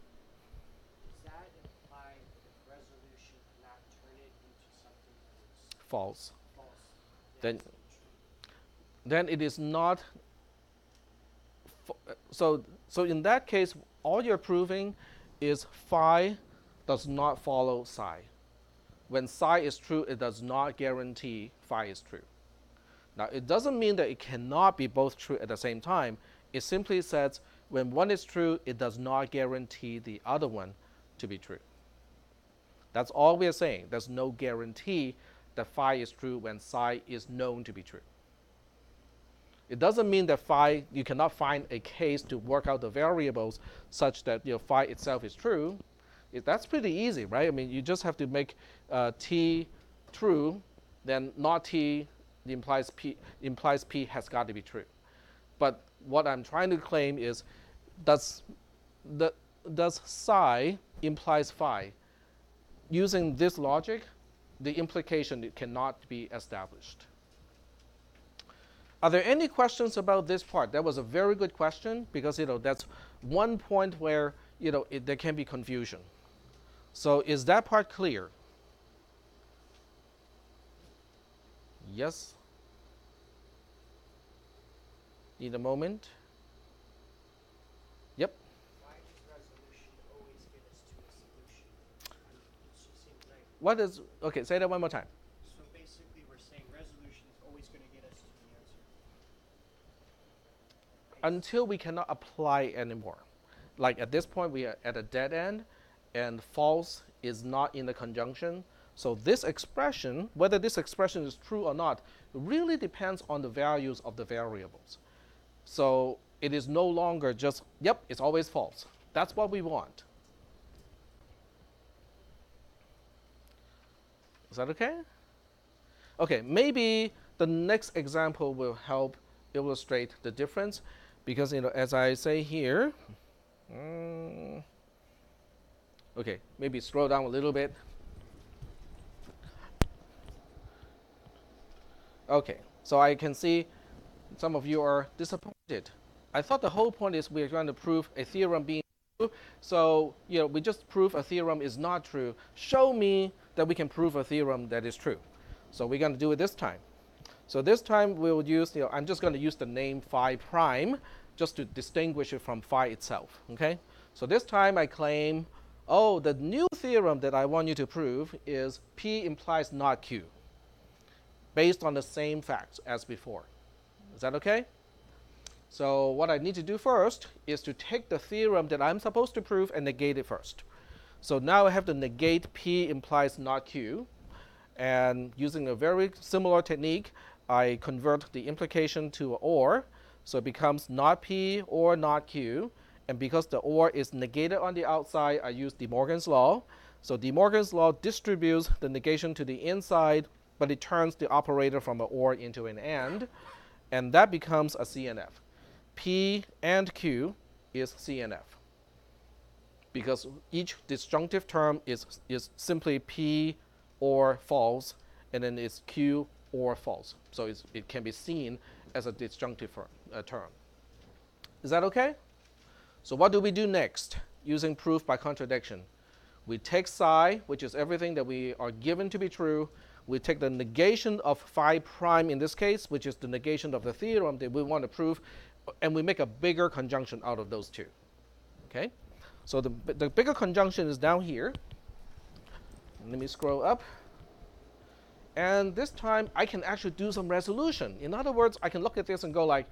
Speaker 2: Does that imply that if resolution cannot turn it into something that's
Speaker 1: False.
Speaker 2: false,
Speaker 1: Then
Speaker 2: it has to be true?
Speaker 1: then it is not. So in that case, all you're proving is phi does not follow psi. When psi is true, it does not guarantee phi is true. Now, it doesn't mean that it cannot be both true at the same time. It simply says when one is true, it does not guarantee the other one to be true. That's all we are saying. There's no guarantee that phi is true when psi is known to be true. It doesn't mean that phi, you cannot find a case to work out the variables such that phi itself is true. That's pretty easy, right? I mean, you just have to make t true, then not t implies p has got to be true. But what I'm trying to claim is, does psi implies phi? Using this logic, the implication cannot be established. Are there any questions about this part? That was a very good question because that's one point where there can be confusion. So is that part clear? Yes? Need a moment? Yep.
Speaker 2: Why does resolution always get us to a solution? It just seems like.
Speaker 1: What is, okay, say that one more time.
Speaker 2: So basically, we're saying resolution is always going to get us to the answer.
Speaker 1: Until we cannot apply anymore. Like at this point, we are at a dead end, and false is not in the conjunction. So this expression, whether this expression is true or not, really depends on the values of the variables. So it is no longer just, yep, it's always false. That's what we want. Is that okay? Okay, maybe the next example will help illustrate the difference because, as I say here, okay, maybe scroll down a little bit. Okay, so I can see some of you are disappointed. I thought the whole point is we're going to prove a theorem being true. So, we just prove a theorem is not true. Show me that we can prove a theorem that is true. So we're going to do it this time. So this time we'll use, I'm just going to use the name phi prime just to distinguish it from phi itself, okay? So this time I claim, the new theorem that I want you to prove is P implies not Q, based on the same facts as before. Is that okay? So what I need to do first is to take the theorem that I'm supposed to prove and negate it first. So now I have to negate P implies not Q. And using a very similar technique, I convert the implication to or. So it becomes not P or not Q. And because the or is negated on the outside, I use De Morgan's law. So De Morgan's law distributes the negation to the inside, but it turns the operator from an or into an and. And that becomes a CNF. P and Q is CNF. Because each disjunctive term is simply P or false, and then it's Q or false. So it can be seen as a disjunctive term. Is that okay? So what do we do next using proof by contradiction? We take psi, which is everything that we are given to be true. We take the negation of phi prime in this case, which is the negation of the theorem that we want to prove, and we make a bigger conjunction out of those two. Okay? So the bigger conjunction is down here. Let me scroll up. And this time I can actually do some resolution. In other words, I can look at this and go like,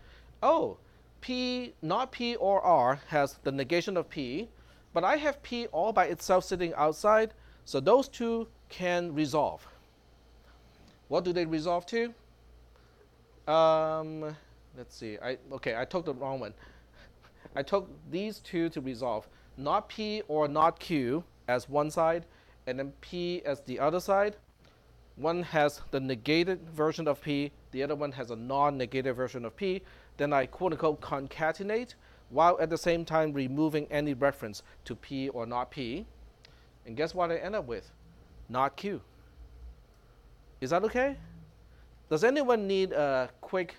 Speaker 1: P, not P or R has the negation of P, but I have P all by itself sitting outside, so those two can resolve. What do they resolve to? Let's see. I took the wrong one. I took these two to resolve. Not P or not Q as one side, and then P as the other side. One has the negated version of P, the other one has a non-negated version of P. Then I quote-unquote concatenate. while at the same time removing any reference to P or not P. And guess what I end up with? Not Q. Is that okay? Does anyone need a quick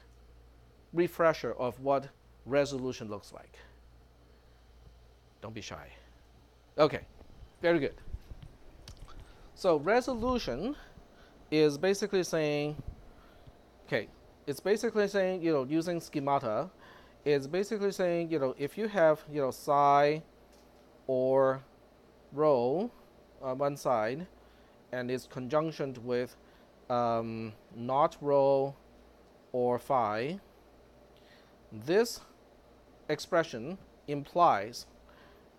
Speaker 1: refresher of what resolution looks like? Don't be shy. Okay, very good. So resolution is basically saying, okay, it's basically saying, using schemata, it's basically saying, if you have, psi or rho on one side, and it's conjunction with not rho or phi, this expression implies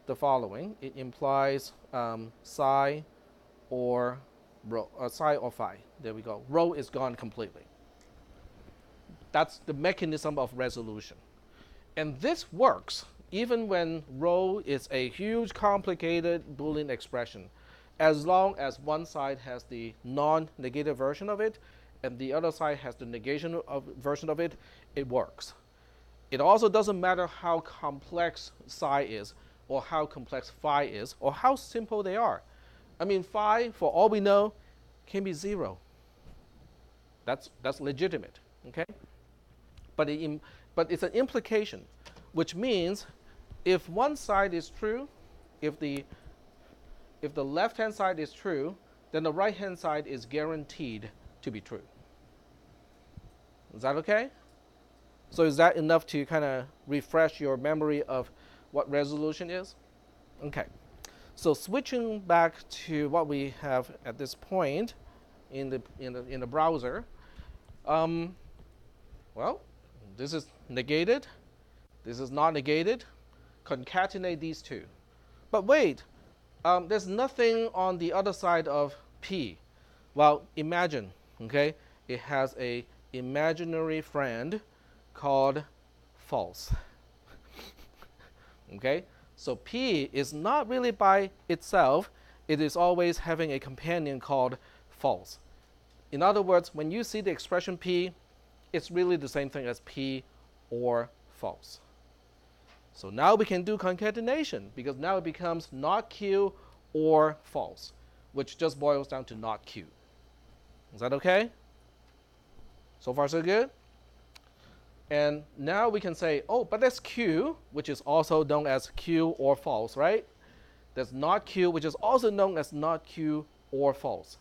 Speaker 1: the following. It implies psi or rho, psi or phi. There we go. Rho is gone completely. That's the mechanism of resolution. And this works even when rho is a huge, complicated Boolean expression. As long as one side has the non-negative version of it and the other side has the negation version of it, it works. It also doesn't matter how complex psi is, or how complex phi is, or how simple they are. I mean, phi, for all we know, can be 0. That's legitimate, okay? But it's an implication, which means if one side is true, if the left-hand side is true, then the right-hand side is guaranteed to be true. Is that okay? So is that enough to kind of refresh your memory of what resolution is? Okay. So switching back to what we have at this point in the browser, well, this is negated, this is not negated. Concatenate these two. But wait, there's nothing on the other side of P. Well, imagine, okay, it has a imaginary friend called false. Okay, so P is not really by itself. It is always having a companion called false. In other words, when you see the expression P, it's really the same thing as P or false. So now we can do concatenation, because now it becomes not Q or false, which just boils down to not Q. Is that okay? So far so good? And now we can say, oh, but that's Q, which is also known as Q or false, right? There's not Q, which is also known as not Q or false.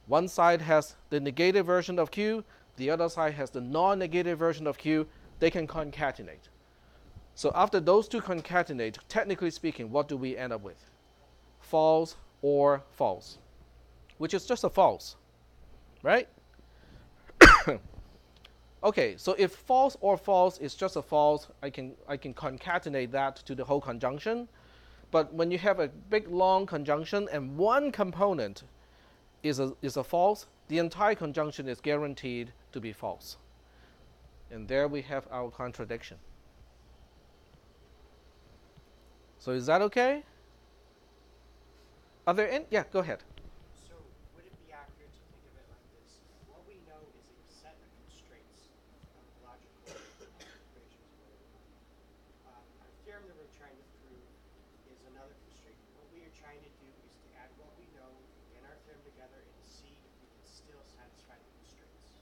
Speaker 1: One side has the negative version of Q, the other side has the non-negative version of Q. They can concatenate. So after those two concatenate, technically speaking, what do we end up with? False or false, which is just a false, right? Okay, so if false or false is just a false, I can concatenate that to the whole conjunction. But when you have a big long conjunction and one component is a false, the entire conjunction is guaranteed to be false. And there we have our contradiction. So is that okay? Are there any? Yeah, go ahead.
Speaker 2: So would it be accurate to think of it like this? What we know is a set of constraints of logical equations. Our theorem that we're trying to prove is another constraint. What we are trying to do is to add what we know in our theorem together and see if we can still satisfy the constraints.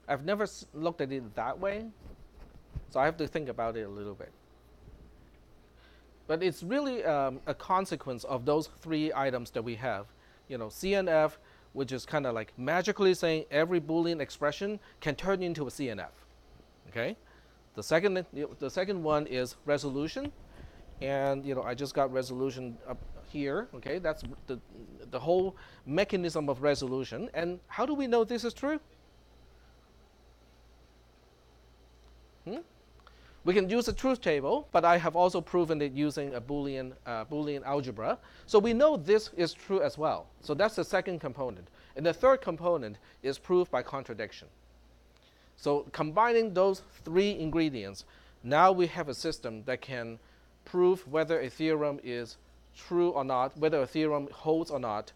Speaker 1: I've never looked at it that way, so I have to think about it a little bit. But it's really a consequence of those three items that we have. CNF, which is kind of like magically saying every Boolean expression can turn into a CNF. Okay. The second one is resolution, and I just got resolution up here. Okay, that's the whole mechanism of resolution. And how do we know this is true? We can use a truth table, but I have also proven it using a Boolean algebra. So we know this is true as well. So that's the second component. And the third component is proved by contradiction. So combining those three ingredients, now we have a system that can prove whether a theorem is true or not, whether a theorem holds or not,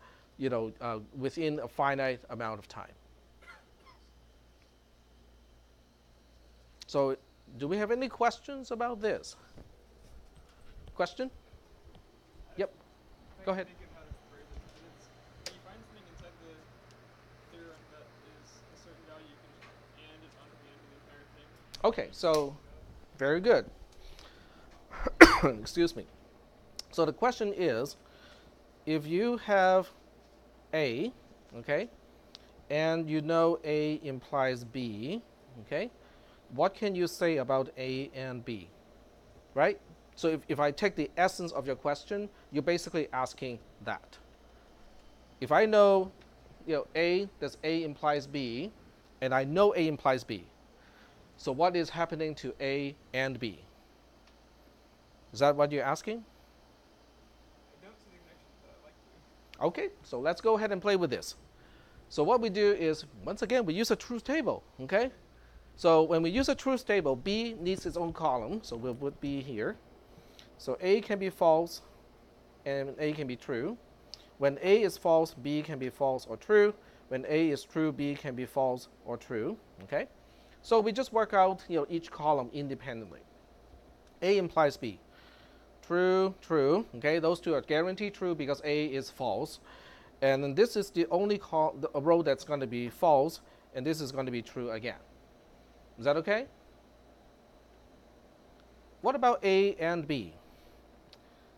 Speaker 1: within a finite amount of time. So do we have any questions about this? Question? Yep. Go ahead.
Speaker 3: Think of how to phrase it. When when you find something inside the theorem that is a certain value, you can just and it onto the end of the entire thing.
Speaker 1: Okay, so very good. Excuse me. So the question is, if you have A, okay, and you know A implies B, okay, what can you say about A and B, right? So if I take the essence of your question, you're basically asking that. If I know, does A implies B, and I know A implies B, so what is happening to A and B? Is that what you're asking?
Speaker 3: I don't see the connection, but I like to.
Speaker 1: Okay, so let's go ahead and play with this. So what we do is, once again, we use a truth table, okay? So when we use a truth table, B needs its own column, so we'll put B here. So A can be false and A can be true. When A is false, B can be false or true. When A is true, B can be false or true, okay? So we just work out, each column independently. A implies B. True, true, okay? Those two are guaranteed true because A is false. And then this is the only row that's going to be false, and this is going to be true again. Is that okay? What about A and B?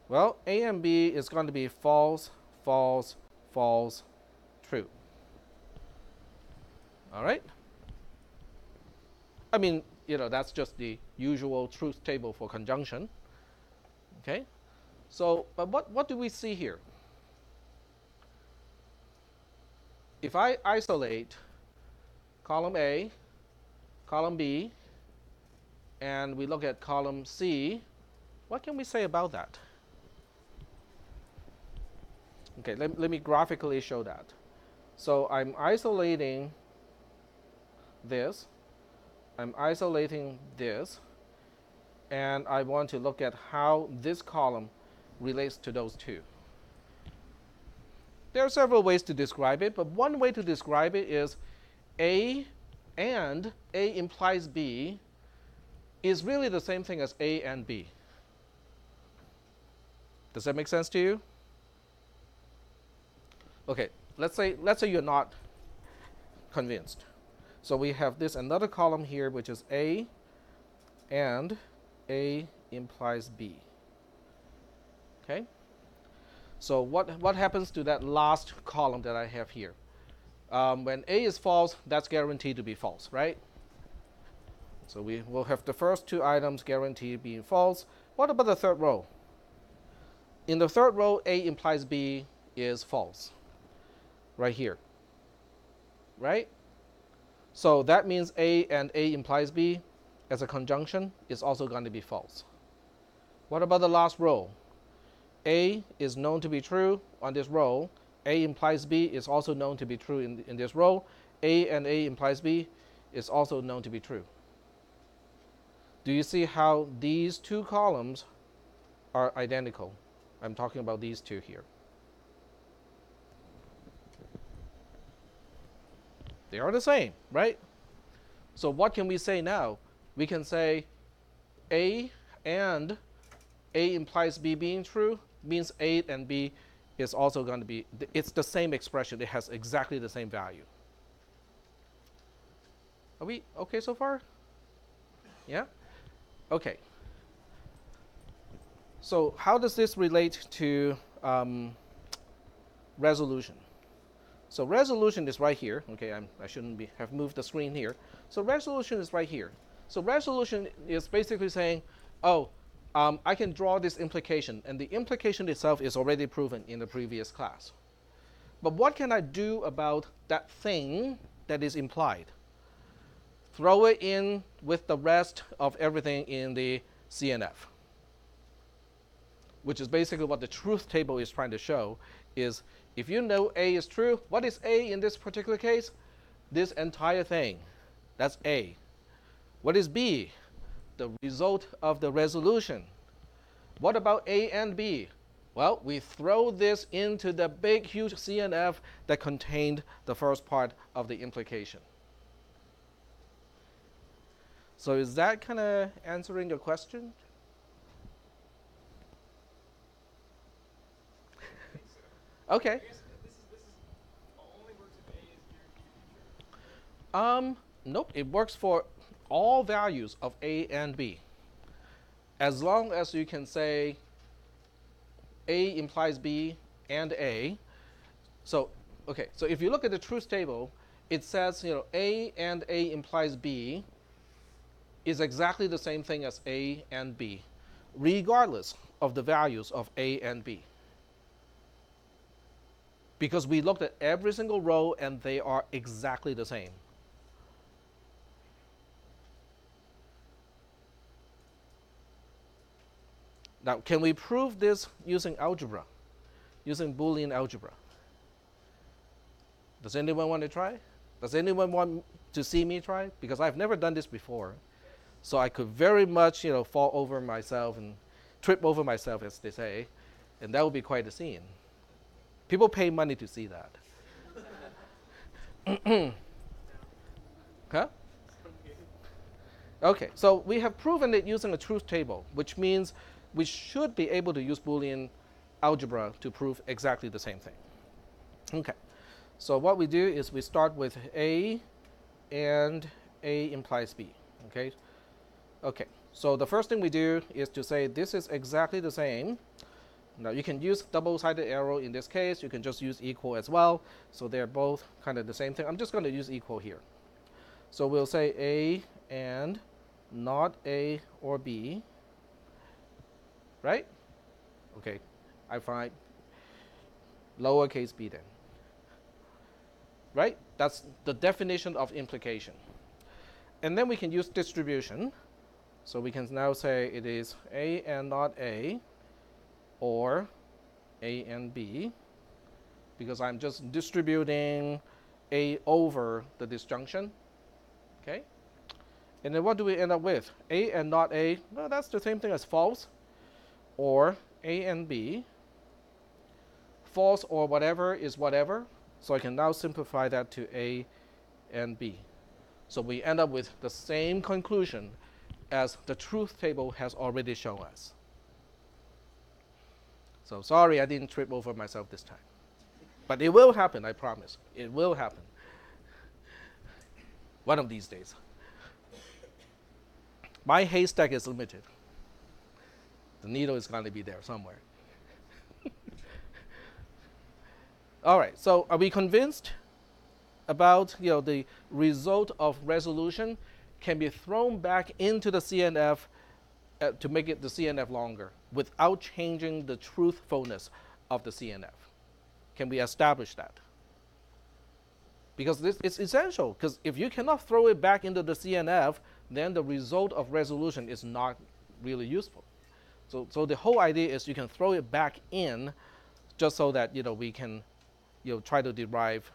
Speaker 1: Well, A and B is going to be false, false, false, true. All right? I mean, that's just the usual truth table for conjunction. Okay? So, but what do we see here? If I isolate column A, column B, and we look at column C, what can we say about that? Okay, let me graphically show that. So I'm isolating this, I'm isolating this, and I want to look at how this column relates to those two. There are several ways to describe it, but one way to describe it is A and A implies B is really the same thing as A and B. Does that make sense to you? Okay, let's say you're not convinced. So we have this another column here, which is A and A implies B. Okay? So what happens to that last column that I have here? When A is false, that's guaranteed to be false, right? So we will have the first two items guaranteed being false. What about the third row? In the third row, A implies B is false. Right here. Right? So that means A and A implies B as a conjunction is also going to be false. What about the last row? A is known to be true on this row. A implies B is also known to be true in this row. A and A implies B is also known to be true. Do you see how these two columns are identical? I'm talking about these two here. They are the same, right? So what can we say now? We can say A and A implies B being true means A and B is also going to be, it's the same expression. It has exactly the same value. Are we okay so far? Yeah? Okay. So how does this relate to resolution? So resolution is right here. Okay, I shouldn't have moved the screen here. So resolution is right here. So resolution is basically saying, oh, I can draw this implication, and the implication itself is already proven in the previous class. But what can I do about that thing that is implied? Throw it in with the rest of everything in the CNF, which is basically what the truth table is trying to show, is if you know A is true, what is A in this particular case? This entire thing. That's A. What is B? The result of the resolution. What about A and B? Well, we throw this into the big, huge CNF that contained the first part of the implication. So is that kind of answering your question?
Speaker 3: I think so.
Speaker 1: Okay.
Speaker 3: I guess this is only works if A is guaranteed to be true.
Speaker 1: Nope. It works for all values of A and B. As long as you can say A implies B and A. So, okay. So if you look at the truth table, it says, A and A implies B is exactly the same thing as A and B, regardless of the values of A and B. Because we looked at every single row and they are exactly the same. Now, can we prove this using algebra, using Boolean algebra? Does anyone want to try? Does anyone want to see me try? Because I've never done this before. So I could very much, fall over myself and trip over myself, as they say, and that would be quite a scene. People pay money to see that. Huh? Okay, so we have proven it using a truth table, which means we should be able to use Boolean algebra to prove exactly the same thing. Okay, so what we do is we start with A and A implies B. Okay, so the first thing we do is to say this is exactly the same. Now you can use double-sided arrow in this case. You can just use equal as well. So they're both kind of the same thing. I'm just going to use equal here. So we'll say A and not A or B, right? Okay, I find lowercase b then, right? That's the definition of implication. And then we can use distribution. So we can now say it is A and not A, or A and B, because I'm just distributing A over the disjunction. Okay? And then what do we end up with? A and not A, well, that's the same thing as false, or A and B. False or whatever is whatever. So I can now simplify that to A and B. So we end up with the same conclusion as the truth table has already shown us. So sorry I didn't trip over myself this time. But it will happen, I promise. It will happen. One of these days. My haystack is limited. The needle is going to be there somewhere. All right, so are we convinced about the result of resolution can be thrown back into the CNF to make it the CNF longer without changing the truthfulness of the CNF? Can we establish that? Because this is essential, because if you cannot throw it back into the CNF, then the result of resolution is not really useful. So the whole idea is you can throw it back in just so that we can try to derive,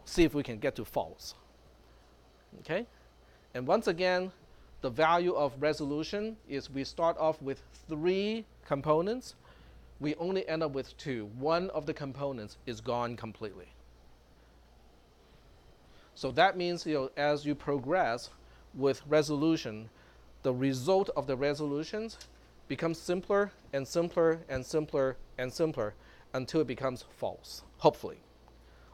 Speaker 1: see if we can get to false. Okay? And once again, the value of resolution is we start off with 3 components. We only end up with 2. One of the components is gone completely. So that means, as you progress with resolution, the result of the resolutions becomes simpler and simpler and simpler and simpler until it becomes false, hopefully.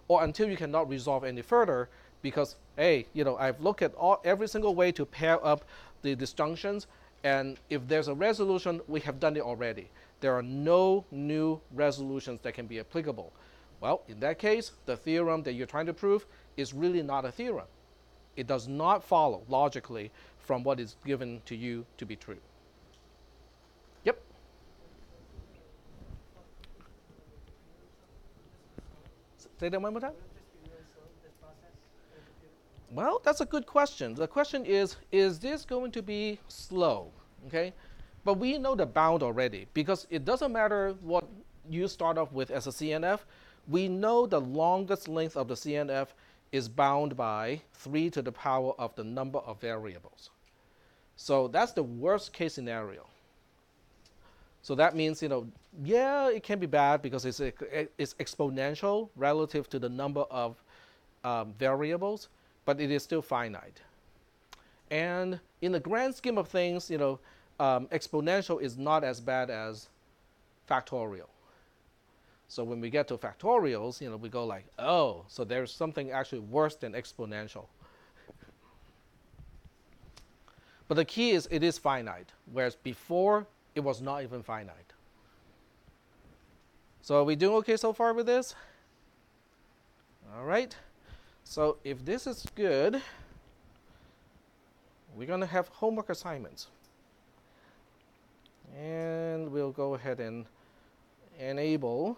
Speaker 1: Or until you cannot resolve any further because, hey, I've looked at every single way to pair up the disjunctions, and if there's a resolution, we have done it already. There are no new resolutions that can be applicable. Well, in that case, the theorem that you're trying to prove is really not a theorem. It does not follow logically from what is given to you to be true. Yep. Say that one more time. Well, that's a good question. The question is this going to be slow? Okay, but we know the bound already because it doesn't matter what you start off with as a CNF. We know the longest length of the CNF is bound by 3 to the power of the number of variables. So that's the worst case scenario. So that means, yeah, it can be bad because it's exponential relative to the number of variables, but it is still finite. And in the grand scheme of things, exponential is not as bad as factorial. So when we get to factorials, we go like, oh, so there's something actually worse than exponential. But the key is it is finite, whereas before it was not even finite. So are we doing okay so far with this? All right. So if this is good, we're going to have homework assignments. And we'll go ahead and enable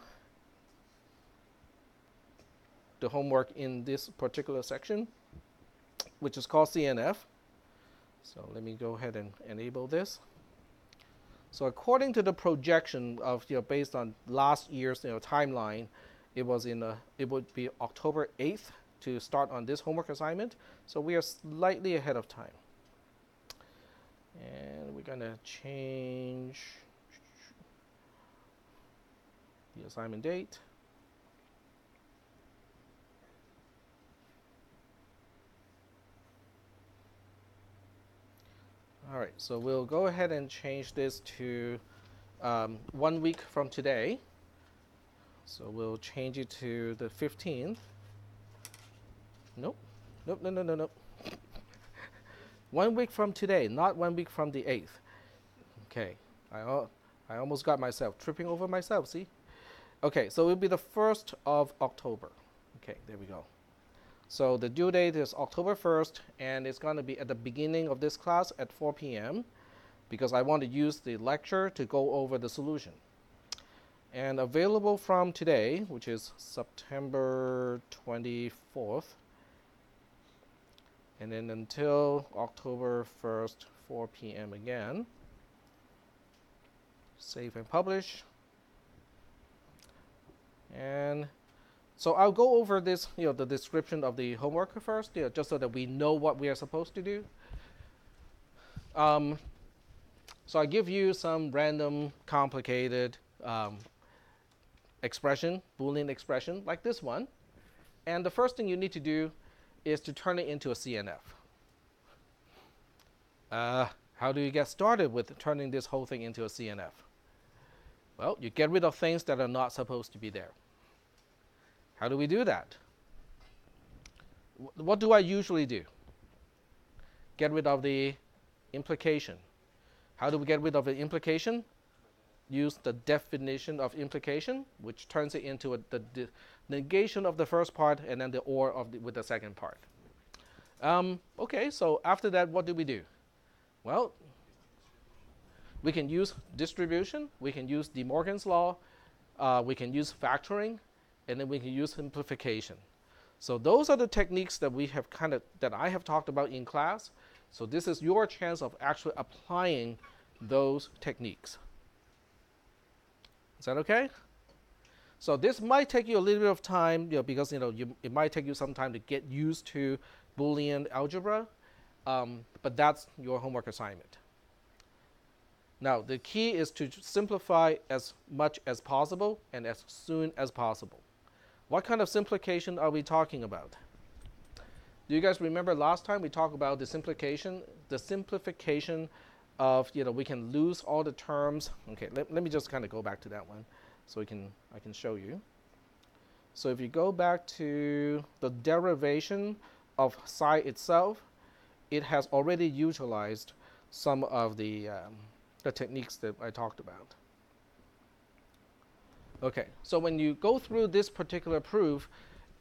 Speaker 1: the homework in this particular section, which is called CNF. So let me go ahead and enable this. So according to the projection of, based on last year's timeline, it would be October 8th to start on this homework assignment. So we are slightly ahead of time. And we're going to change the assignment date. All right, so we'll go ahead and change this to 1 week from today. So we'll change it to the 15th. Nope. 1 week from today, not 1 week from the 8th. Okay, I almost got myself tripping over myself, see? Okay, so it'll be the 1st of October. Okay, there we go. So the due date is October 1st, and it's going to be at the beginning of this class at 4 p.m. because I want to use the lecture to go over the solution. And available from today, which is September 24th, and then until October 1st, 4 p.m. again. Save and publish. And so I'll go over this, the description of the homework first, just so that we know what we are supposed to do. So I give you some random, complicated expression, Boolean expression, like this one. And the first thing you need to do is to turn it into a CNF. How do you get started with turning this whole thing into a CNF? Well, you get rid of things that are not supposed to be there. How do we do that? What do I usually do? Get rid of the implication. How do we get rid of the implication? Use the definition of implication, which turns it into the negation of the first part and then the or with the second part. Okay, so after that, what do we do? Well, we can use distribution, we can use De Morgan's law, we can use factoring, and then we can use simplification. So those are the techniques that we have that I have talked about in class. So this is your chance of actually applying those techniques. Is that okay? So this might take you a little bit of time, because it might take you some time to get used to Boolean algebra, but that's your homework assignment. Now the key is to simplify as much as possible and as soon as possible. What kind of simplification are we talking about? Do you guys remember last time we talked about the simplification of, we can lose all the terms. Okay, let me just kind of go back to that one so I can show you. So if you go back to the derivation of psi itself, it has already utilized some of the techniques that I talked about. Okay, so when you go through this particular proof,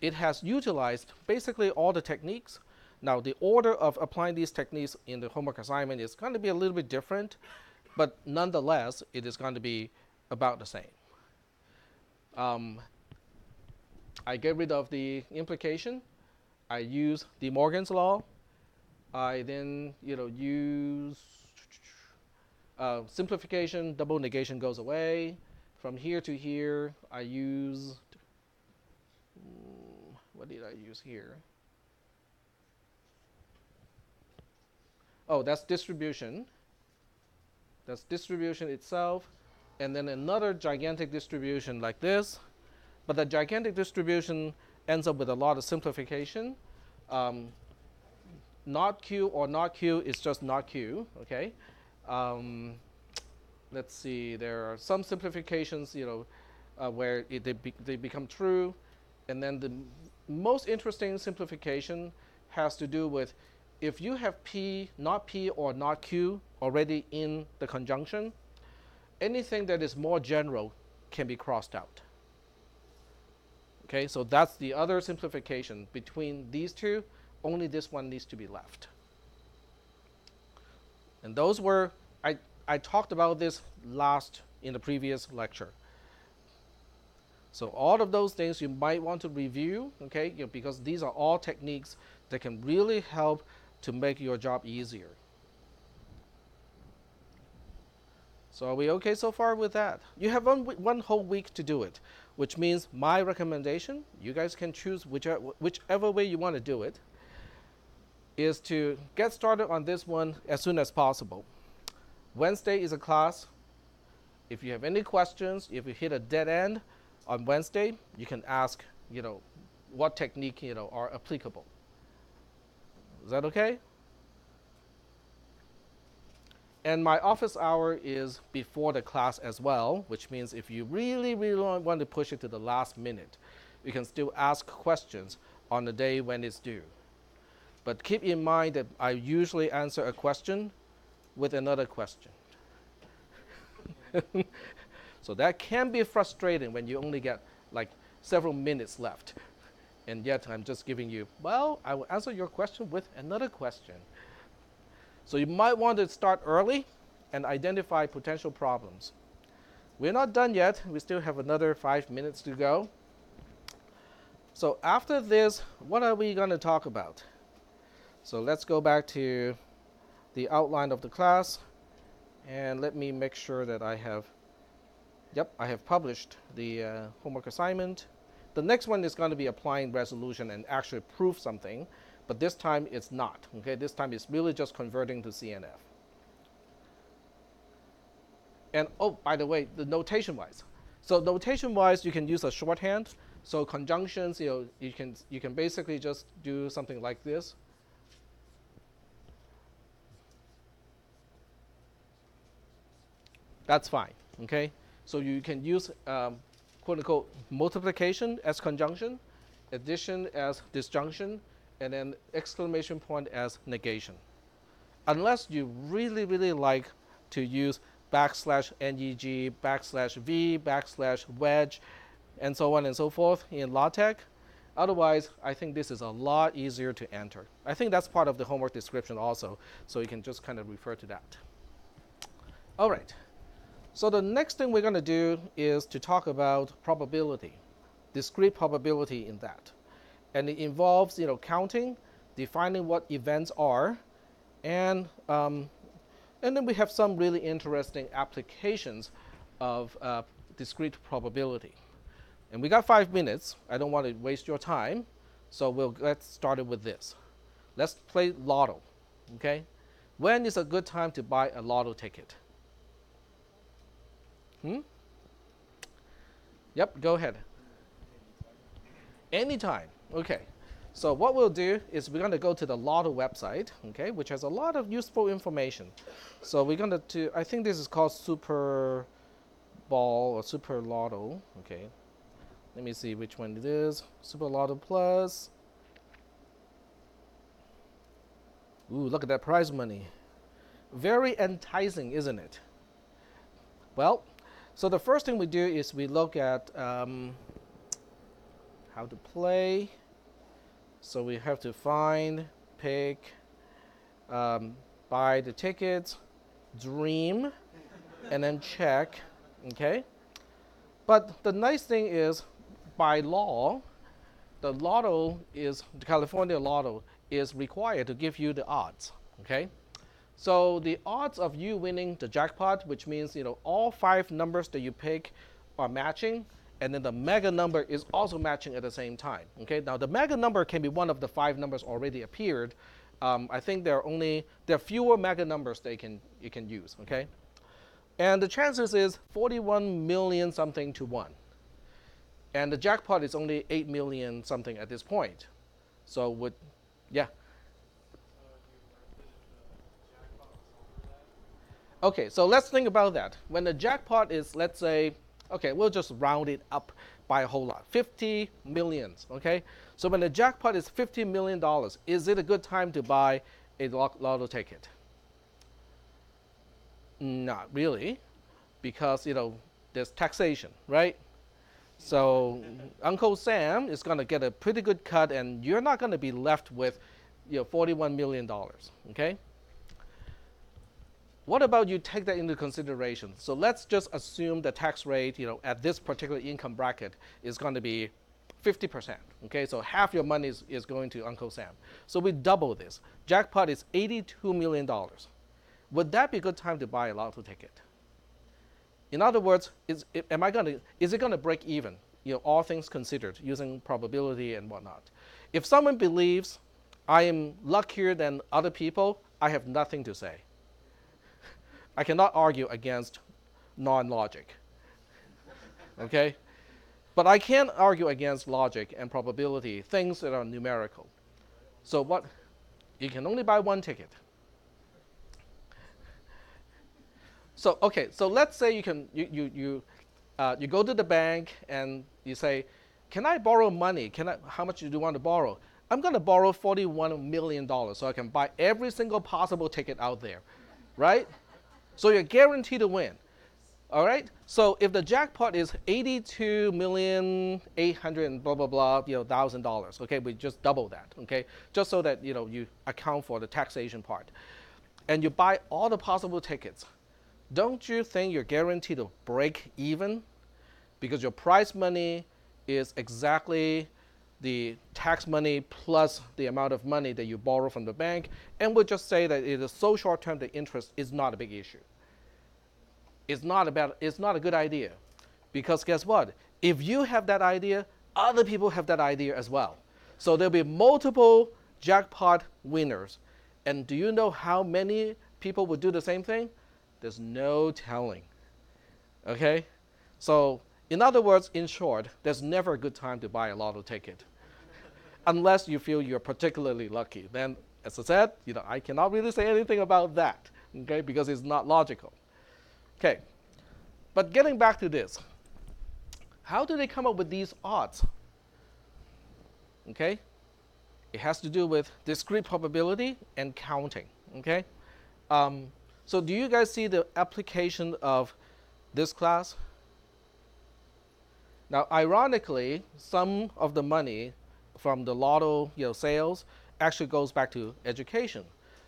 Speaker 1: it has utilized basically all the techniques. Now, the order of applying these techniques in the homework assignment is going to be a little bit different, but nonetheless, it is going to be about the same. I get rid of the implication. I use De Morgan's law. I then, use simplification, double negation goes away. From here to here, I used, what did I use here? Oh, that's distribution. That's distribution itself. And then another gigantic distribution like this. But the gigantic distribution ends up with a lot of simplification. not Q or not Q is just not Q, okay? Um, let's see, there are some simplifications, where they become true. And then the most interesting simplification has to do with if you have P or not Q already in the conjunction, anything that is more general can be crossed out. Okay, so that's the other simplification. Between these two, only this one needs to be left. And those were, I talked about this in the previous lecture. So all of those things you might want to review, okay, because these are all techniques that can really help to make your job easier. So are we okay so far with that? You have one whole week to do it, which means my recommendation, you guys can choose whichever way you want to do it, is to get started on this one as soon as possible. Wednesday is a class. If you have any questions, if you hit a dead end on Wednesday, you can ask, what technique, are applicable. Is that okay? And my office hour is before the class as well, which means if you really, really want to push it to the last minute, you can still ask questions on the day when it's due. But keep in mind that I usually answer a question with another question. So that can be frustrating when you only get like several minutes left. And yet I'm just giving you, well, I will answer your question with another question. So you might want to start early and identify potential problems. We're not done yet. We still have another 5 minutes to go. So after this, what are we going to talk about? So let's go back to the outline of the class. And let me make sure that I have published the homework assignment. The next one is going to be applying resolution and actually prove something. But this time it's not, okay? This time it's really just converting to CNF. And oh, by the way, the notation-wise. So notation-wise, you can use a shorthand. So conjunctions, you can basically just do something like this. That's fine, okay? So you can use quote-unquote multiplication as conjunction, addition as disjunction, and then exclamation point as negation. Unless you really, really like to use \neg, \v, \wedge, and so on and so forth in LaTeX. Otherwise, I think this is a lot easier to enter. I think that's part of the homework description also, so you can just kind of refer to that. All right. So the next thing we're going to do is to talk about probability, discrete probability in that. And it involves, counting, defining what events are, and then we have some really interesting applications of discrete probability. And we got 5 minutes. I don't want to waste your time, so we'll get started with this. Let's play lotto, okay? When is a good time to buy a lotto ticket? Yep, go ahead. Anytime. Okay. So what we'll do is we're going to go to the Lotto website, okay, which has a lot of useful information. So we're going to I think this is called Super Ball or Super Lotto. Okay. Let me see which one it is. Super Lotto Plus. Ooh, look at that prize money. Very enticing, isn't it? Well, so the first thing we do is we look at how to play. So we have to find, pick, buy the tickets, dream, and then check, okay? But the nice thing is, by law, the California Lotto is required to give you the odds, okay? So the odds of you winning the jackpot, which means, all 5 numbers that you pick are matching, and then the mega number is also matching at the same time, okay? Now the mega number can be one of the 5 numbers already appeared. I think there are fewer mega numbers you can use, okay? And the chances is 41 million something to 1. And the jackpot is only 8 million something at this point. So yeah. Okay, so let's think about that. When the jackpot is, let's say, okay, we'll just round it up by a whole lot, 50 millions, okay? So when the jackpot is $50 million, is it a good time to buy a lotto ticket? Not really, because, there's taxation, right? So Uncle Sam is going to get a pretty good cut, and you're not going to be left with, $41 million, okay? What about you take that into consideration? So let's just assume the tax rate, at this particular income bracket is going to be 50%. Okay, so half your money is going to Uncle Sam. So we double this. Jackpot is $82 million. Would that be a good time to buy a lotto ticket? In other words, is it going to break even? All things considered, using probability and whatnot. If someone believes I am luckier than other people, I have nothing to say. I cannot argue against non-logic. Okay? But I can argue against logic and probability, things that are numerical. So what? You can only buy one ticket. So okay, so let's say you go to the bank and you say, "Can I borrow money? How much do you want to borrow?" I'm going to borrow $41 million so I can buy every single possible ticket out there, right? So you're guaranteed to win. All right. So if the jackpot is 82,800,000 and blah blah blah, $1,000. Okay, we just double that. Okay, just so that you account for the taxation part, and you buy all the possible tickets. Don't you think you're guaranteed to break even? Because your prize money is exactly the tax money plus the amount of money that you borrow from the bank, and we'll just say that it is so short term the interest is not a big issue. It's not a good idea. Because guess what? If you have that idea, other people have that idea as well. So there'll be multiple jackpot winners. And do you know how many people would do the same thing? There's no telling. Okay? So, in other words, in short, there's never a good time to buy a lotto ticket. Unless you feel you're particularly lucky. Then, as I said, I cannot really say anything about that. Okay? Because it's not logical. Okay. But getting back to this. How do they come up with these odds? Okay? It has to do with discrete probability and counting. Okay? So do you guys see the application of this class? Now, ironically, some of the money from the lotto sales actually goes back to education.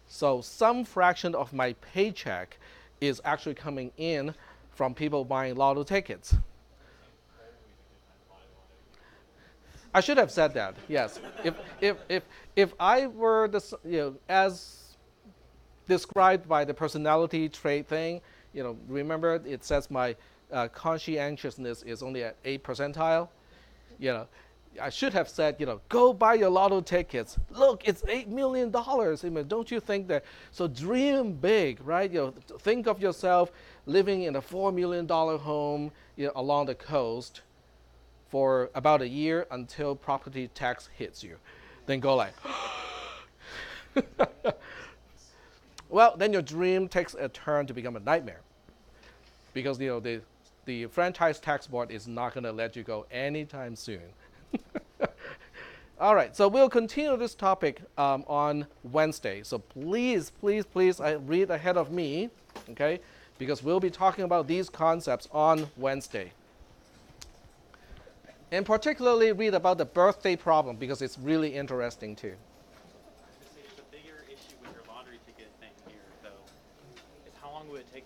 Speaker 1: So some fraction of my paycheck is actually coming in from people buying lotto tickets. I should have said that. Yes. If I were as described by the personality trait thing, remember it says my conscientiousness is only at 8th percentile. I should have said, go buy your lotto tickets. Look, it's $8 million. Don't you think that? So dream big, right? Think of yourself living in a $4 million home along the coast for about a year until property tax hits you. Then go like, well, then your dream takes a turn to become a nightmare. Because the franchise tax board is not going to let you go anytime soon. All right, so we'll continue this topic on Wednesday. So please, please, please, read ahead of me, okay? Because we'll be talking about these concepts on Wednesday. And particularly read about the birthday problem because it's really interesting too.
Speaker 4: The bigger issue with your lottery ticket thing here, though, is how long would it take